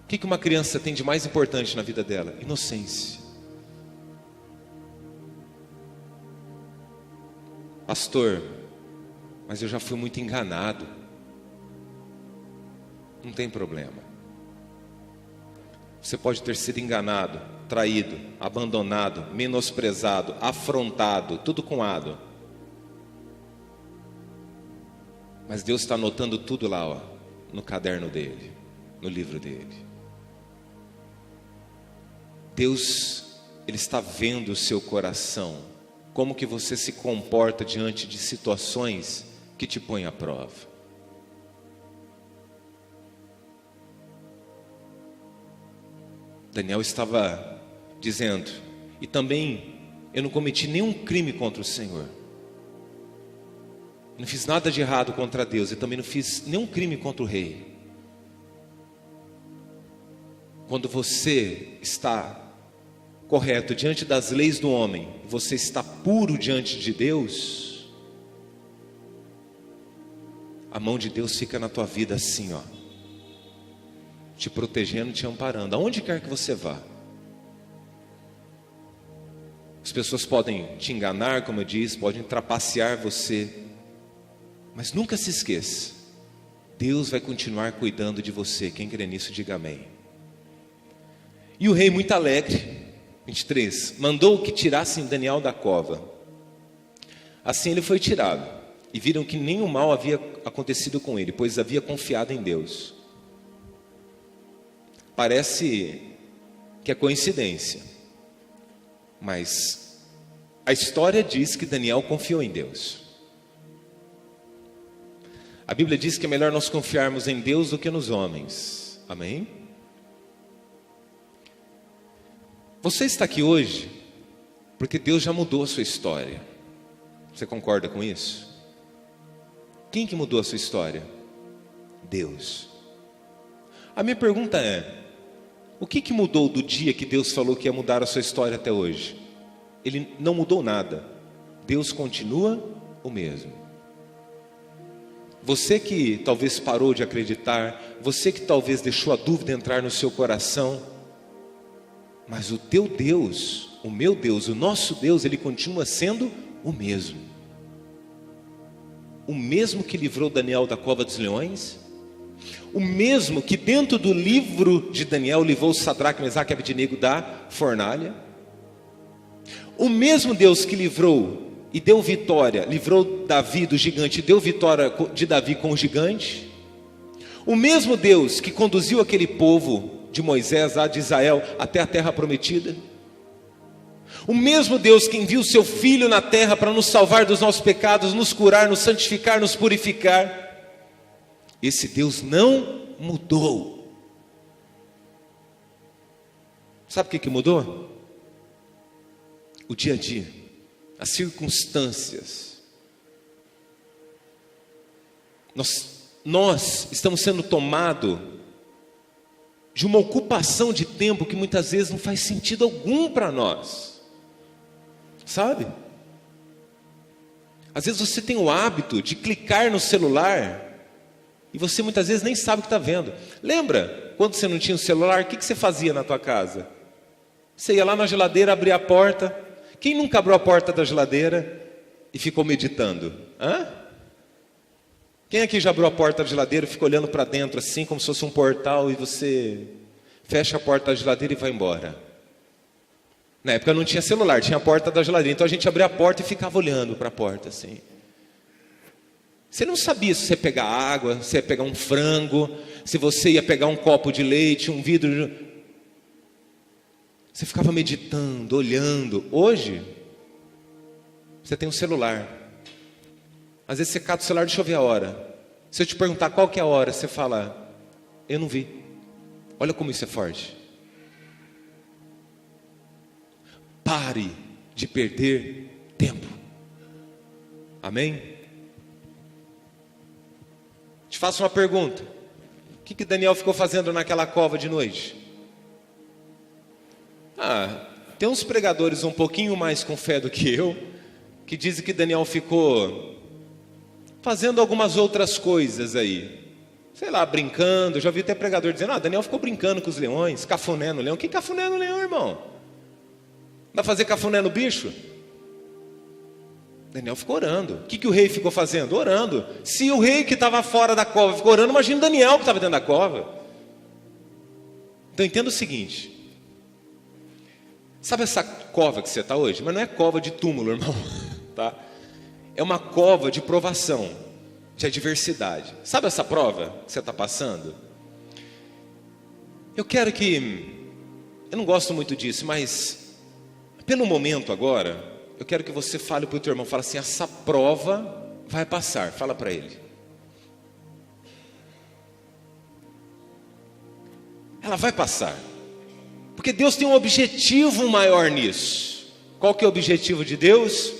O que uma criança tem de mais importante na vida dela? Inocência. Pastor, mas eu já fui muito enganado. Não tem problema. Você pode ter sido enganado, traído, abandonado, menosprezado, afrontado, tudo com ado. Mas Deus está anotando tudo lá, ó, no caderno dele, no livro dele. Deus, Ele está vendo o seu coração, como que você se comporta diante de situações que te põem à prova. Daniel estava dizendo, e também eu não cometi nenhum crime contra o Senhor. Não fiz nada de errado contra Deus e também não fiz nenhum crime contra o rei. Quando você está correto diante das leis do homem, você está puro diante de Deus, a mão de Deus fica na tua vida assim, ó, te protegendo, te amparando, aonde quer que você vá. As pessoas podem te enganar, como eu disse, podem trapacear você, mas nunca se esqueça, Deus vai continuar cuidando de você. Quem crê nisso, diga amém. E o rei, muito alegre, 23, mandou que tirassem Daniel da cova. Assim ele foi tirado, e viram que nenhum mal havia acontecido com ele, pois havia confiado em Deus. Parece que é coincidência, mas a história diz que Daniel confiou em Deus. A Bíblia diz que é melhor nós confiarmos em Deus do que nos homens. Amém? Você está aqui hoje porque Deus já mudou a sua história. Você concorda com isso? Quem que mudou a sua história? Deus. A minha pergunta é, o que mudou do dia que Deus falou que ia mudar a sua história até hoje? Ele não mudou nada. Deus continua o mesmo. Você que talvez parou de acreditar, você que talvez deixou a dúvida entrar no seu coração, mas o teu Deus, o meu Deus, o nosso Deus, Ele continua sendo o mesmo. O mesmo que livrou Daniel da cova dos leões, o mesmo que dentro do livro de Daniel livrou Sadraque, Mesaque e Abednego da fornalha, o mesmo Deus que livrou e deu vitória, livrou Davi do gigante, deu vitória de Davi com o gigante, o mesmo Deus que conduziu aquele povo de Moisés, de Israel, até a terra prometida, o mesmo Deus que enviou o seu Filho na terra para nos salvar dos nossos pecados, nos curar, nos santificar, nos purificar, esse Deus não mudou. Sabe o que mudou? O dia a dia, as circunstâncias. Nós estamos sendo tomados de uma ocupação de tempo que muitas vezes não faz sentido algum para nós, sabe? Às vezes você tem o hábito de clicar no celular e você muitas vezes nem sabe o que está vendo. Lembra quando você não tinha o celular, o que você fazia na tua casa? Você ia lá na geladeira, abria a porta. Quem nunca abriu a porta da geladeira e ficou meditando? Hã? Quem aqui já abriu a porta da geladeira e ficou olhando para dentro assim, como se fosse um portal, e você fecha a porta da geladeira e vai embora? Na época não tinha celular, tinha a porta da geladeira, então a gente abria a porta e ficava olhando para a porta assim. Você não sabia se você ia pegar água, se ia pegar um frango, se você ia pegar um copo de leite, um vidro. Você ficava meditando, olhando. Hoje, você tem um celular. Às vezes você cata o celular, deixa eu ver a hora. Se eu te perguntar qual que é a hora, você fala, eu não vi. Olha como isso é forte. Pare de perder tempo. Amém? Te faço uma pergunta. O que Daniel ficou fazendo naquela cova de noite? Tem uns pregadores um pouquinho mais com fé do que eu, que dizem que Daniel ficou fazendo algumas outras coisas aí. Sei lá, brincando. Eu já vi até pregador dizendo, Daniel ficou brincando com os leões, cafuné no leão. Que cafuné no leão, irmão? Vai fazer cafuné no bicho? Daniel ficou orando. O que o rei ficou fazendo? Orando. Se o rei que estava fora da cova ficou orando, imagina Daniel que estava dentro da cova. Então entenda o seguinte. Sabe essa cova que você está hoje? Mas não é cova de túmulo, irmão. Tá? É uma cova de provação, de adversidade. Sabe essa prova que você está passando? Eu quero que... Eu não gosto muito disso, mas... Pelo momento agora, eu quero que você fale para o teu irmão. Fala assim, essa prova vai passar. Fala para ele. Ela vai passar. Porque Deus tem um objetivo maior nisso. Qual que é o objetivo de Deus?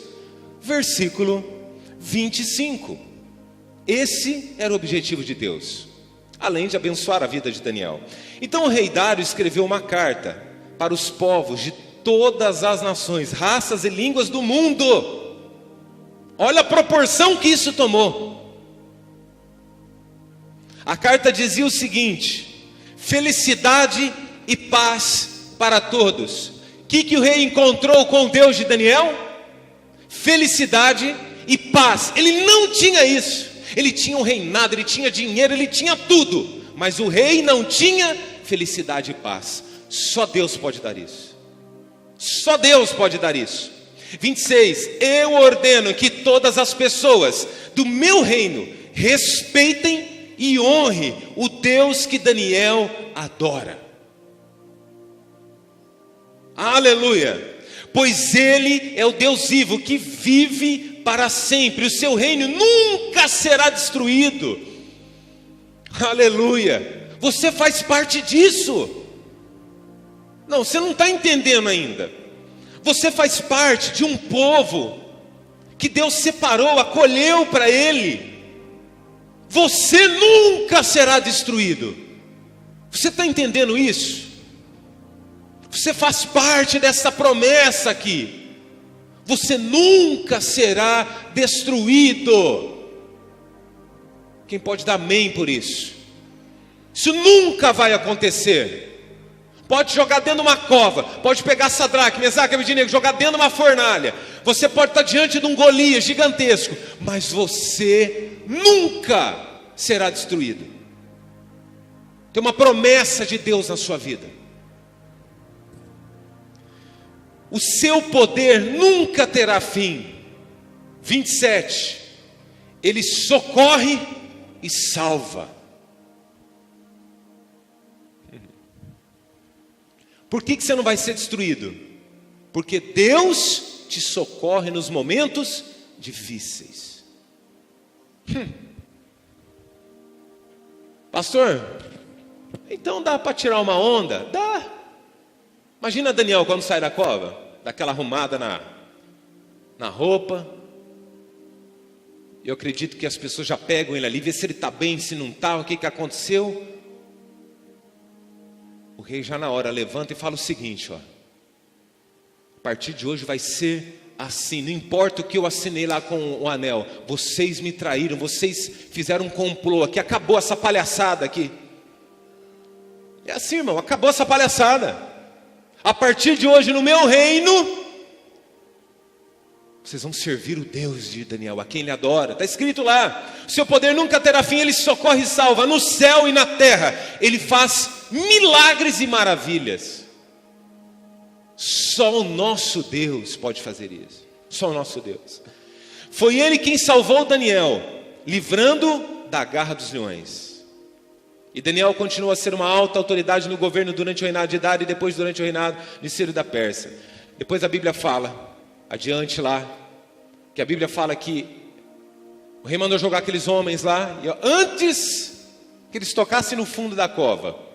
Versículo 25. Esse era o objetivo de Deus, além de abençoar a vida de Daniel. Então o rei Dário escreveu uma carta para os povos de todas as nações, raças e línguas do mundo. Olha a proporção que isso tomou. A carta dizia o seguinte: felicidade e paz para todos. O que o rei encontrou com o Deus de Daniel? Felicidade e paz. Ele não tinha isso. Ele tinha um reinado, ele tinha dinheiro, ele tinha tudo. Mas o rei não tinha felicidade e paz. Só Deus pode dar isso. Só Deus pode dar isso. 26. Eu ordeno que todas as pessoas do meu reino respeitem e honrem o Deus que Daniel adora. Aleluia! Pois Ele é o Deus vivo que vive para sempre. O seu reino nunca será destruído. Aleluia! Você faz parte disso. Não, você não está entendendo ainda. Você faz parte de um povo que Deus separou, acolheu para Ele. Você nunca será destruído. Você está entendendo isso? Você faz parte dessa promessa aqui. Você nunca será destruído. Quem pode dar amém por isso? Isso nunca vai acontecer. Pode jogar dentro de uma cova, pode pegar Sadraque, Mesaque e Abednego, jogar dentro de uma fornalha. Você pode estar diante de um Golias gigantesco, mas você nunca será destruído. Tem uma promessa de Deus na sua vida. O seu poder nunca terá fim. 27. Ele socorre e salva. Por que você não vai ser destruído? Porque Deus te socorre nos momentos difíceis. Pastor, então dá para tirar uma onda? Dá. Imagina Daniel quando sai da cova, daquela arrumada na roupa. Eu acredito que as pessoas já pegam ele ali, vê se ele está bem, se não está, o que aconteceu. O rei já na hora levanta e fala o seguinte, a partir de hoje vai ser assim, não importa o que eu assinei lá com o anel, vocês me traíram, vocês fizeram um complô aqui, acabou essa palhaçada aqui. É assim, irmão, acabou essa palhaçada. A partir de hoje no meu reino, vocês vão servir o Deus de Daniel, a quem ele adora. Está escrito lá, seu poder nunca terá fim, ele socorre e salva, no céu e na terra, ele faz milagres e maravilhas. Só o nosso Deus pode fazer isso. Só o nosso Deus. Foi ele quem salvou Daniel, livrando da garra dos leões. E Daniel continua a ser uma alta autoridade no governo durante o reinado de Dário e depois durante o reinado de Ciro da Pérsia. Depois a Bíblia fala, adiante lá, que a Bíblia fala que o rei mandou jogar aqueles homens lá, e antes que eles tocassem no fundo da cova,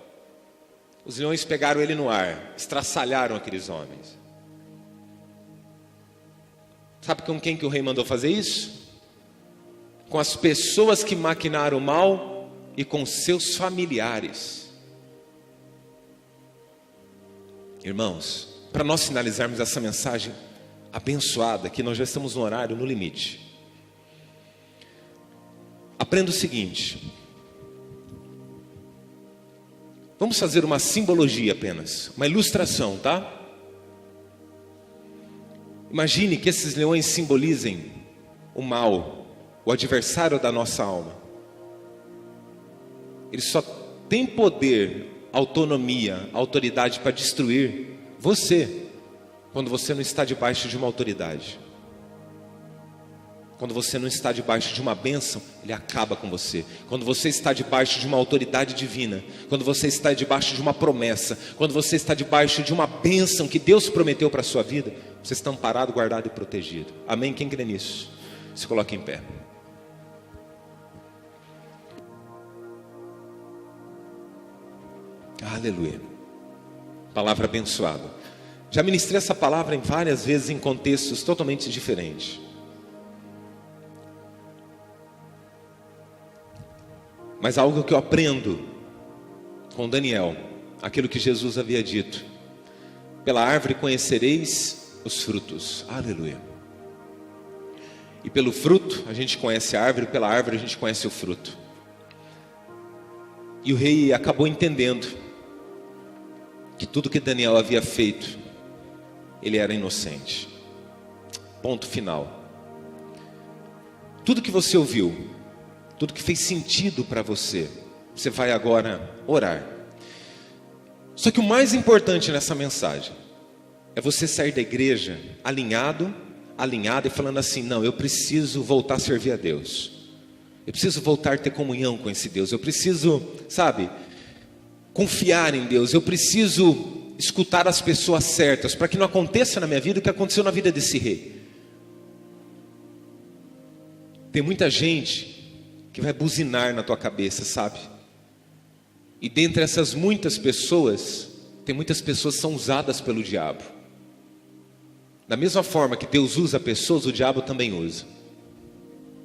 os leões pegaram ele no ar, estraçalharam aqueles homens. Sabe com quem que o rei mandou fazer isso? Com as pessoas que maquinaram o mal e com seus familiares. Irmãos, para nós finalizarmos essa mensagem abençoada, que nós já estamos no horário, no limite. Aprenda o seguinte. Vamos fazer uma simbologia apenas, uma ilustração, tá? Imagine que esses leões simbolizem o mal, o adversário da nossa alma. Ele só tem poder, autonomia, autoridade para destruir você, quando você não está debaixo de uma autoridade. Quando você não está debaixo de uma bênção, ele acaba com você. Quando você está debaixo de uma autoridade divina, quando você está debaixo de uma promessa, quando você está debaixo de uma bênção que Deus prometeu para a sua vida, você está amparado, guardado e protegido. Amém? Quem crê nisso? Se coloque em pé. Aleluia. Palavra abençoada. Já ministrei essa palavra em várias vezes em contextos totalmente diferentes. Mas algo que eu aprendo com Daniel, aquilo que Jesus havia dito: pela árvore conhecereis os frutos. Aleluia. E pelo fruto a gente conhece a árvore, pela árvore a gente conhece o fruto. E o rei acabou entendendo que tudo que Daniel havia feito, ele era inocente. Ponto final. Tudo que você ouviu, tudo que fez sentido para você, você vai agora orar. Só que o mais importante nessa mensagem é você sair da igreja alinhado e falando assim: não, eu preciso voltar a servir a Deus. Eu preciso voltar a ter comunhão com esse Deus. Eu preciso, confiar em Deus. Eu preciso escutar as pessoas certas, para que não aconteça na minha vida o que aconteceu na vida desse rei. Tem muita gente que vai buzinar na tua cabeça, sabe? E dentre essas muitas pessoas, tem muitas pessoas que são usadas pelo diabo. Da mesma forma que Deus usa pessoas, o diabo também usa.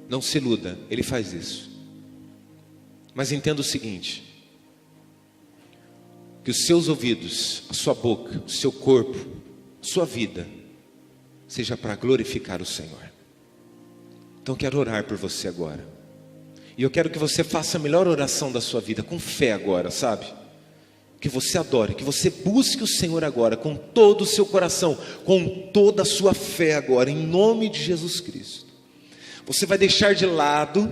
Não se iluda, ele faz isso. Mas entenda o seguinte: que os seus ouvidos, a sua boca, o seu corpo, a sua vida, seja para glorificar o Senhor. Então eu quero orar por você agora. E eu quero que você faça a melhor oração da sua vida, com fé agora, sabe? Que você adore, que você busque o Senhor agora, com todo o seu coração, com toda a sua fé agora, em nome de Jesus Cristo. Você vai deixar de lado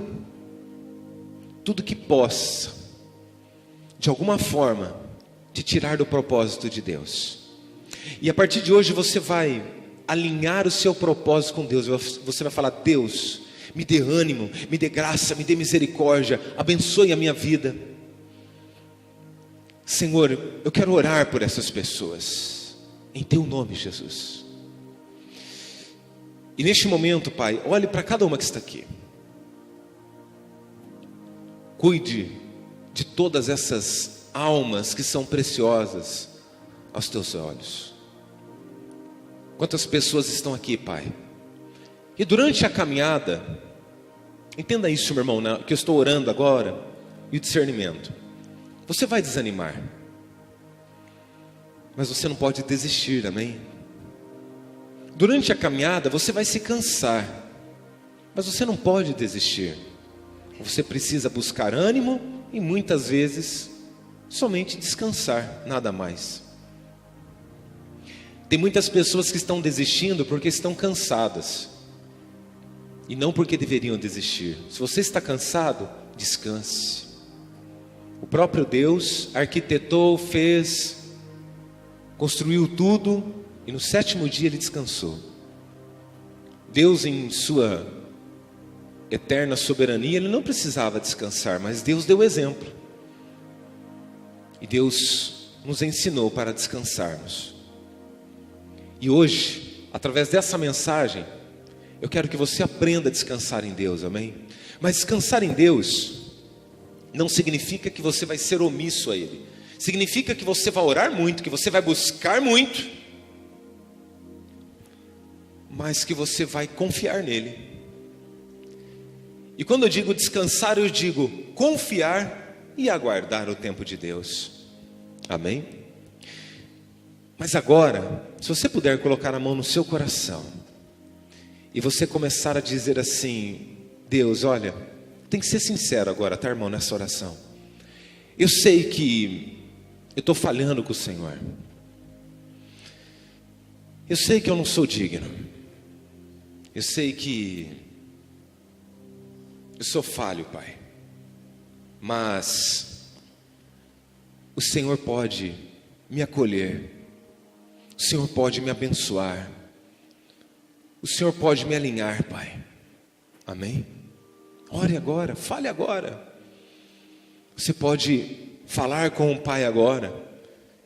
tudo que possa, de alguma forma, te tirar do propósito de Deus. E a partir de hoje você vai alinhar o seu propósito com Deus. Você vai falar: Deus, me dê ânimo, me dê graça, me dê misericórdia, abençoe a minha vida. Senhor, eu quero orar por essas pessoas, em teu nome, Jesus. E neste momento, Pai, olhe para cada uma que está aqui. Cuide de todas essas almas que são preciosas aos teus olhos. Quantas pessoas estão aqui, Pai? E durante a caminhada, entenda isso, meu irmão, que eu estou orando agora, e o discernimento. Você vai desanimar, mas você não pode desistir, amém? Durante a caminhada você vai se cansar, mas você não pode desistir. Você precisa buscar ânimo e muitas vezes somente descansar, nada mais. Tem muitas pessoas que estão desistindo porque estão cansadas e não porque deveriam desistir. Se você está cansado, descanse. O próprio Deus arquitetou, fez, construiu tudo, e no sétimo dia ele descansou. Deus, em sua eterna soberania, ele não precisava descansar, mas Deus deu exemplo. E Deus nos ensinou para descansarmos. E hoje, através dessa mensagem, eu quero que você aprenda a descansar em Deus, amém? Mas descansar em Deus não significa que você vai ser omisso a Ele. Significa que você vai orar muito, que você vai buscar muito, mas que você vai confiar nele. E quando eu digo descansar, eu digo confiar e aguardar o tempo de Deus. Amém? Mas agora, se você puder colocar a mão no seu coração, e você começar a dizer assim: Deus, olha, tem que ser sincero agora, tá, irmão, nessa oração. Eu sei que eu estou falhando com o Senhor. Eu sei que eu não sou digno. Eu sei que eu sou falho, Pai. Mas o Senhor pode me acolher. O Senhor pode me abençoar. O Senhor pode me alinhar, Pai. Amém? Ore agora, fale agora. Você pode falar com o Pai agora.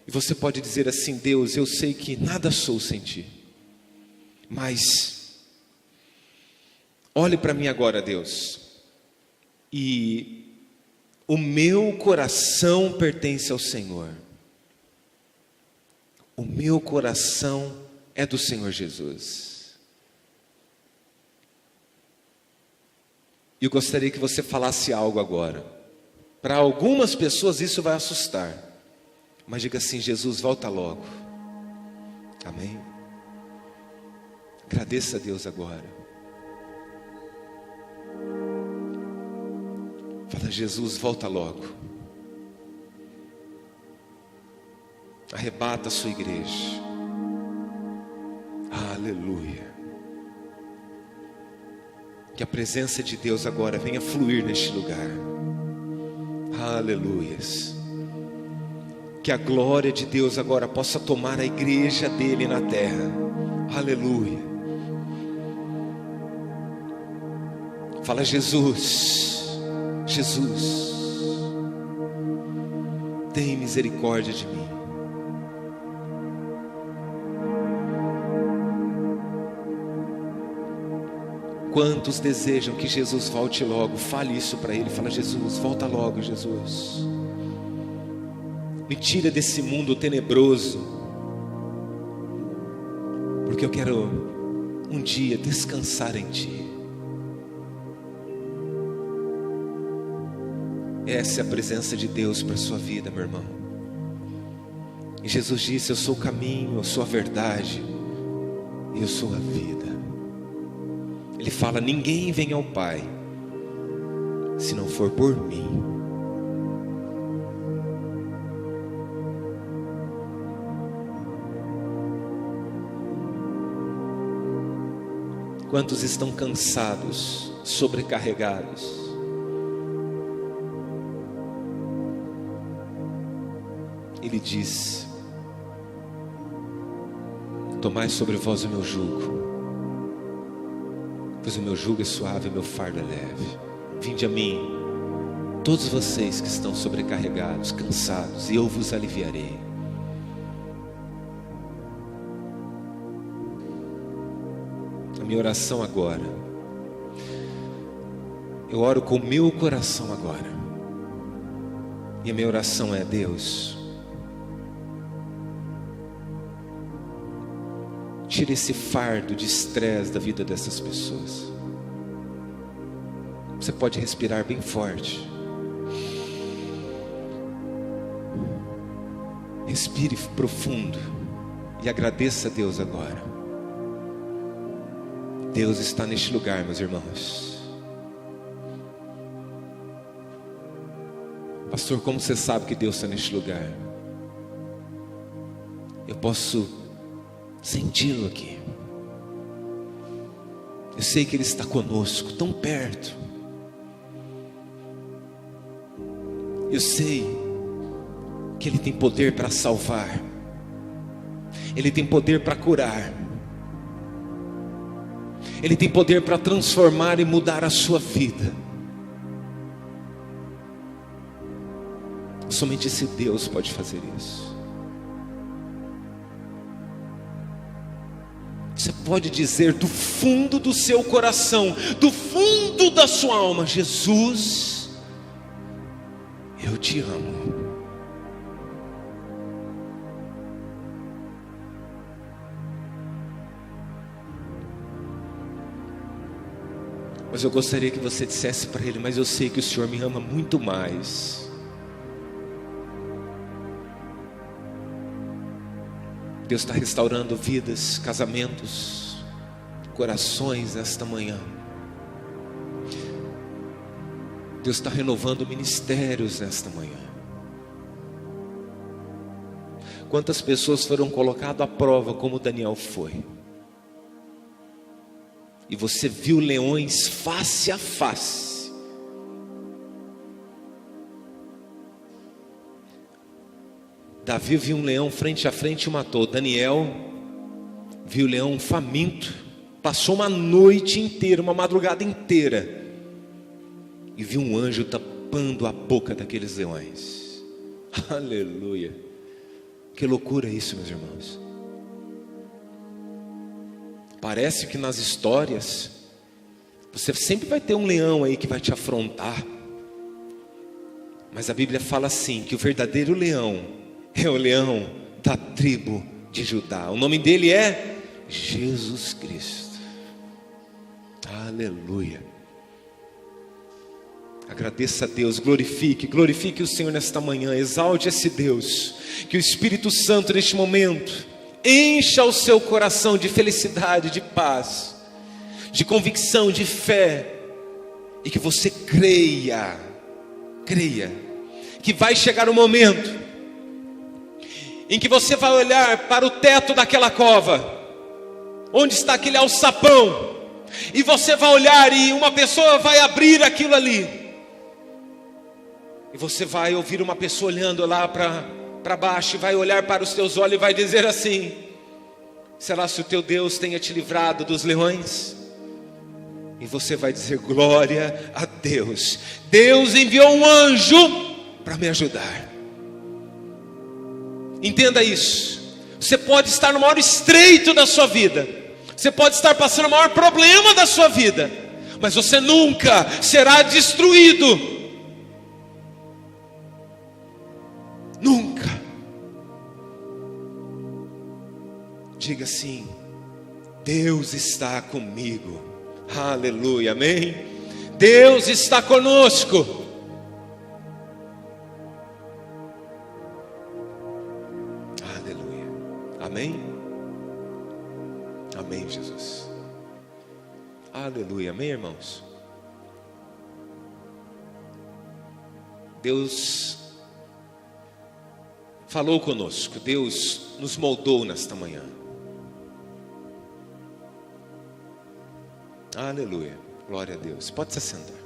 E você pode dizer assim: Deus, eu sei que nada sou sem Ti. Mas olhe para mim agora, Deus. E o meu coração pertence ao Senhor. O meu coração é do Senhor Jesus. E eu gostaria que você falasse algo agora. Para algumas pessoas isso vai assustar. Mas diga assim: Jesus, volta logo. Amém? Agradeça a Deus agora. Fala: Jesus, volta logo. Arrebata a sua igreja. Aleluia. Que a presença de Deus agora venha fluir neste lugar. Aleluias. Que a glória de Deus agora possa tomar a igreja dele na terra. Aleluia. Fala: Jesus, Jesus, tem misericórdia de mim. Quantos desejam que Jesus volte logo? Fale isso para ele. Fala: Jesus, volta logo, Jesus. Me tira desse mundo tenebroso, porque eu quero um dia descansar em Ti. Essa é a presença de Deus para a sua vida, meu irmão. E Jesus disse: eu sou o caminho, eu sou a verdade e eu sou a vida. Ele fala: ninguém vem ao Pai se não for por mim. Quantos estão cansados, sobrecarregados? Ele diz: tomai sobre vós o meu jugo, pois o meu jugo é suave e o meu fardo é leve. Vinde a mim, todos vocês que estão sobrecarregados, cansados, e eu vos aliviarei. A minha oração agora, eu oro com o meu coração agora, e a minha oração é: Deus, tira esse fardo de estresse da vida dessas pessoas. Você pode respirar bem forte. Respire profundo e agradeça a Deus agora. Deus está neste lugar, meus irmãos. Pastor, como você sabe que Deus está neste lugar? Eu posso senti-lo aqui. Eu sei que Ele está conosco, tão perto. Eu sei que Ele tem poder para salvar. Ele tem poder para curar. Ele tem poder para transformar e mudar a sua vida. Somente esse Deus pode fazer isso. Você pode dizer do fundo do seu coração, do fundo da sua alma: Jesus, eu te amo. Mas eu gostaria que você dissesse para Ele: mas eu sei que o Senhor me ama muito mais. Deus está restaurando vidas, casamentos, corações nesta manhã. Deus está renovando ministérios nesta manhã. Quantas pessoas foram colocadas à prova como Daniel foi? E você viu leões face a face. Davi viu um leão frente a frente e matou. Daniel viu o leão faminto, passou uma noite inteira, uma madrugada inteira, e viu um anjo tapando a boca daqueles leões. Aleluia! Que loucura isso, meus irmãos. Parece que nas histórias você sempre vai ter um leão aí que vai te afrontar, mas a Bíblia fala assim, que o verdadeiro leão é o leão da tribo de Judá. O nome dele é Jesus Cristo. Aleluia. Agradeça a Deus, glorifique o Senhor nesta manhã, exalte esse Deus, que o Espírito Santo neste momento encha o seu coração de felicidade, de paz, de convicção, de fé, e que você creia, que vai chegar o momento em que você vai olhar para o teto daquela cova, onde está aquele alçapão, e você vai olhar e uma pessoa vai abrir aquilo ali, e você vai ouvir uma pessoa olhando lá para baixo, e vai olhar para os teus olhos e vai dizer assim: será se o teu Deus tenha te livrado dos leões? E você vai dizer: glória a Deus, Deus enviou um anjo para me ajudar. Entenda isso. Você pode estar no maior estreito da sua vida, você pode estar passando o maior problema da sua vida, mas você nunca será destruído. Nunca. Diga assim: Deus está comigo. Aleluia, amém? Deus está conosco. Aleluia, amém? Amém, Jesus. Aleluia, amém, irmãos? Deus falou conosco, Deus nos moldou nesta manhã. Aleluia, glória a Deus. Pode se assentar.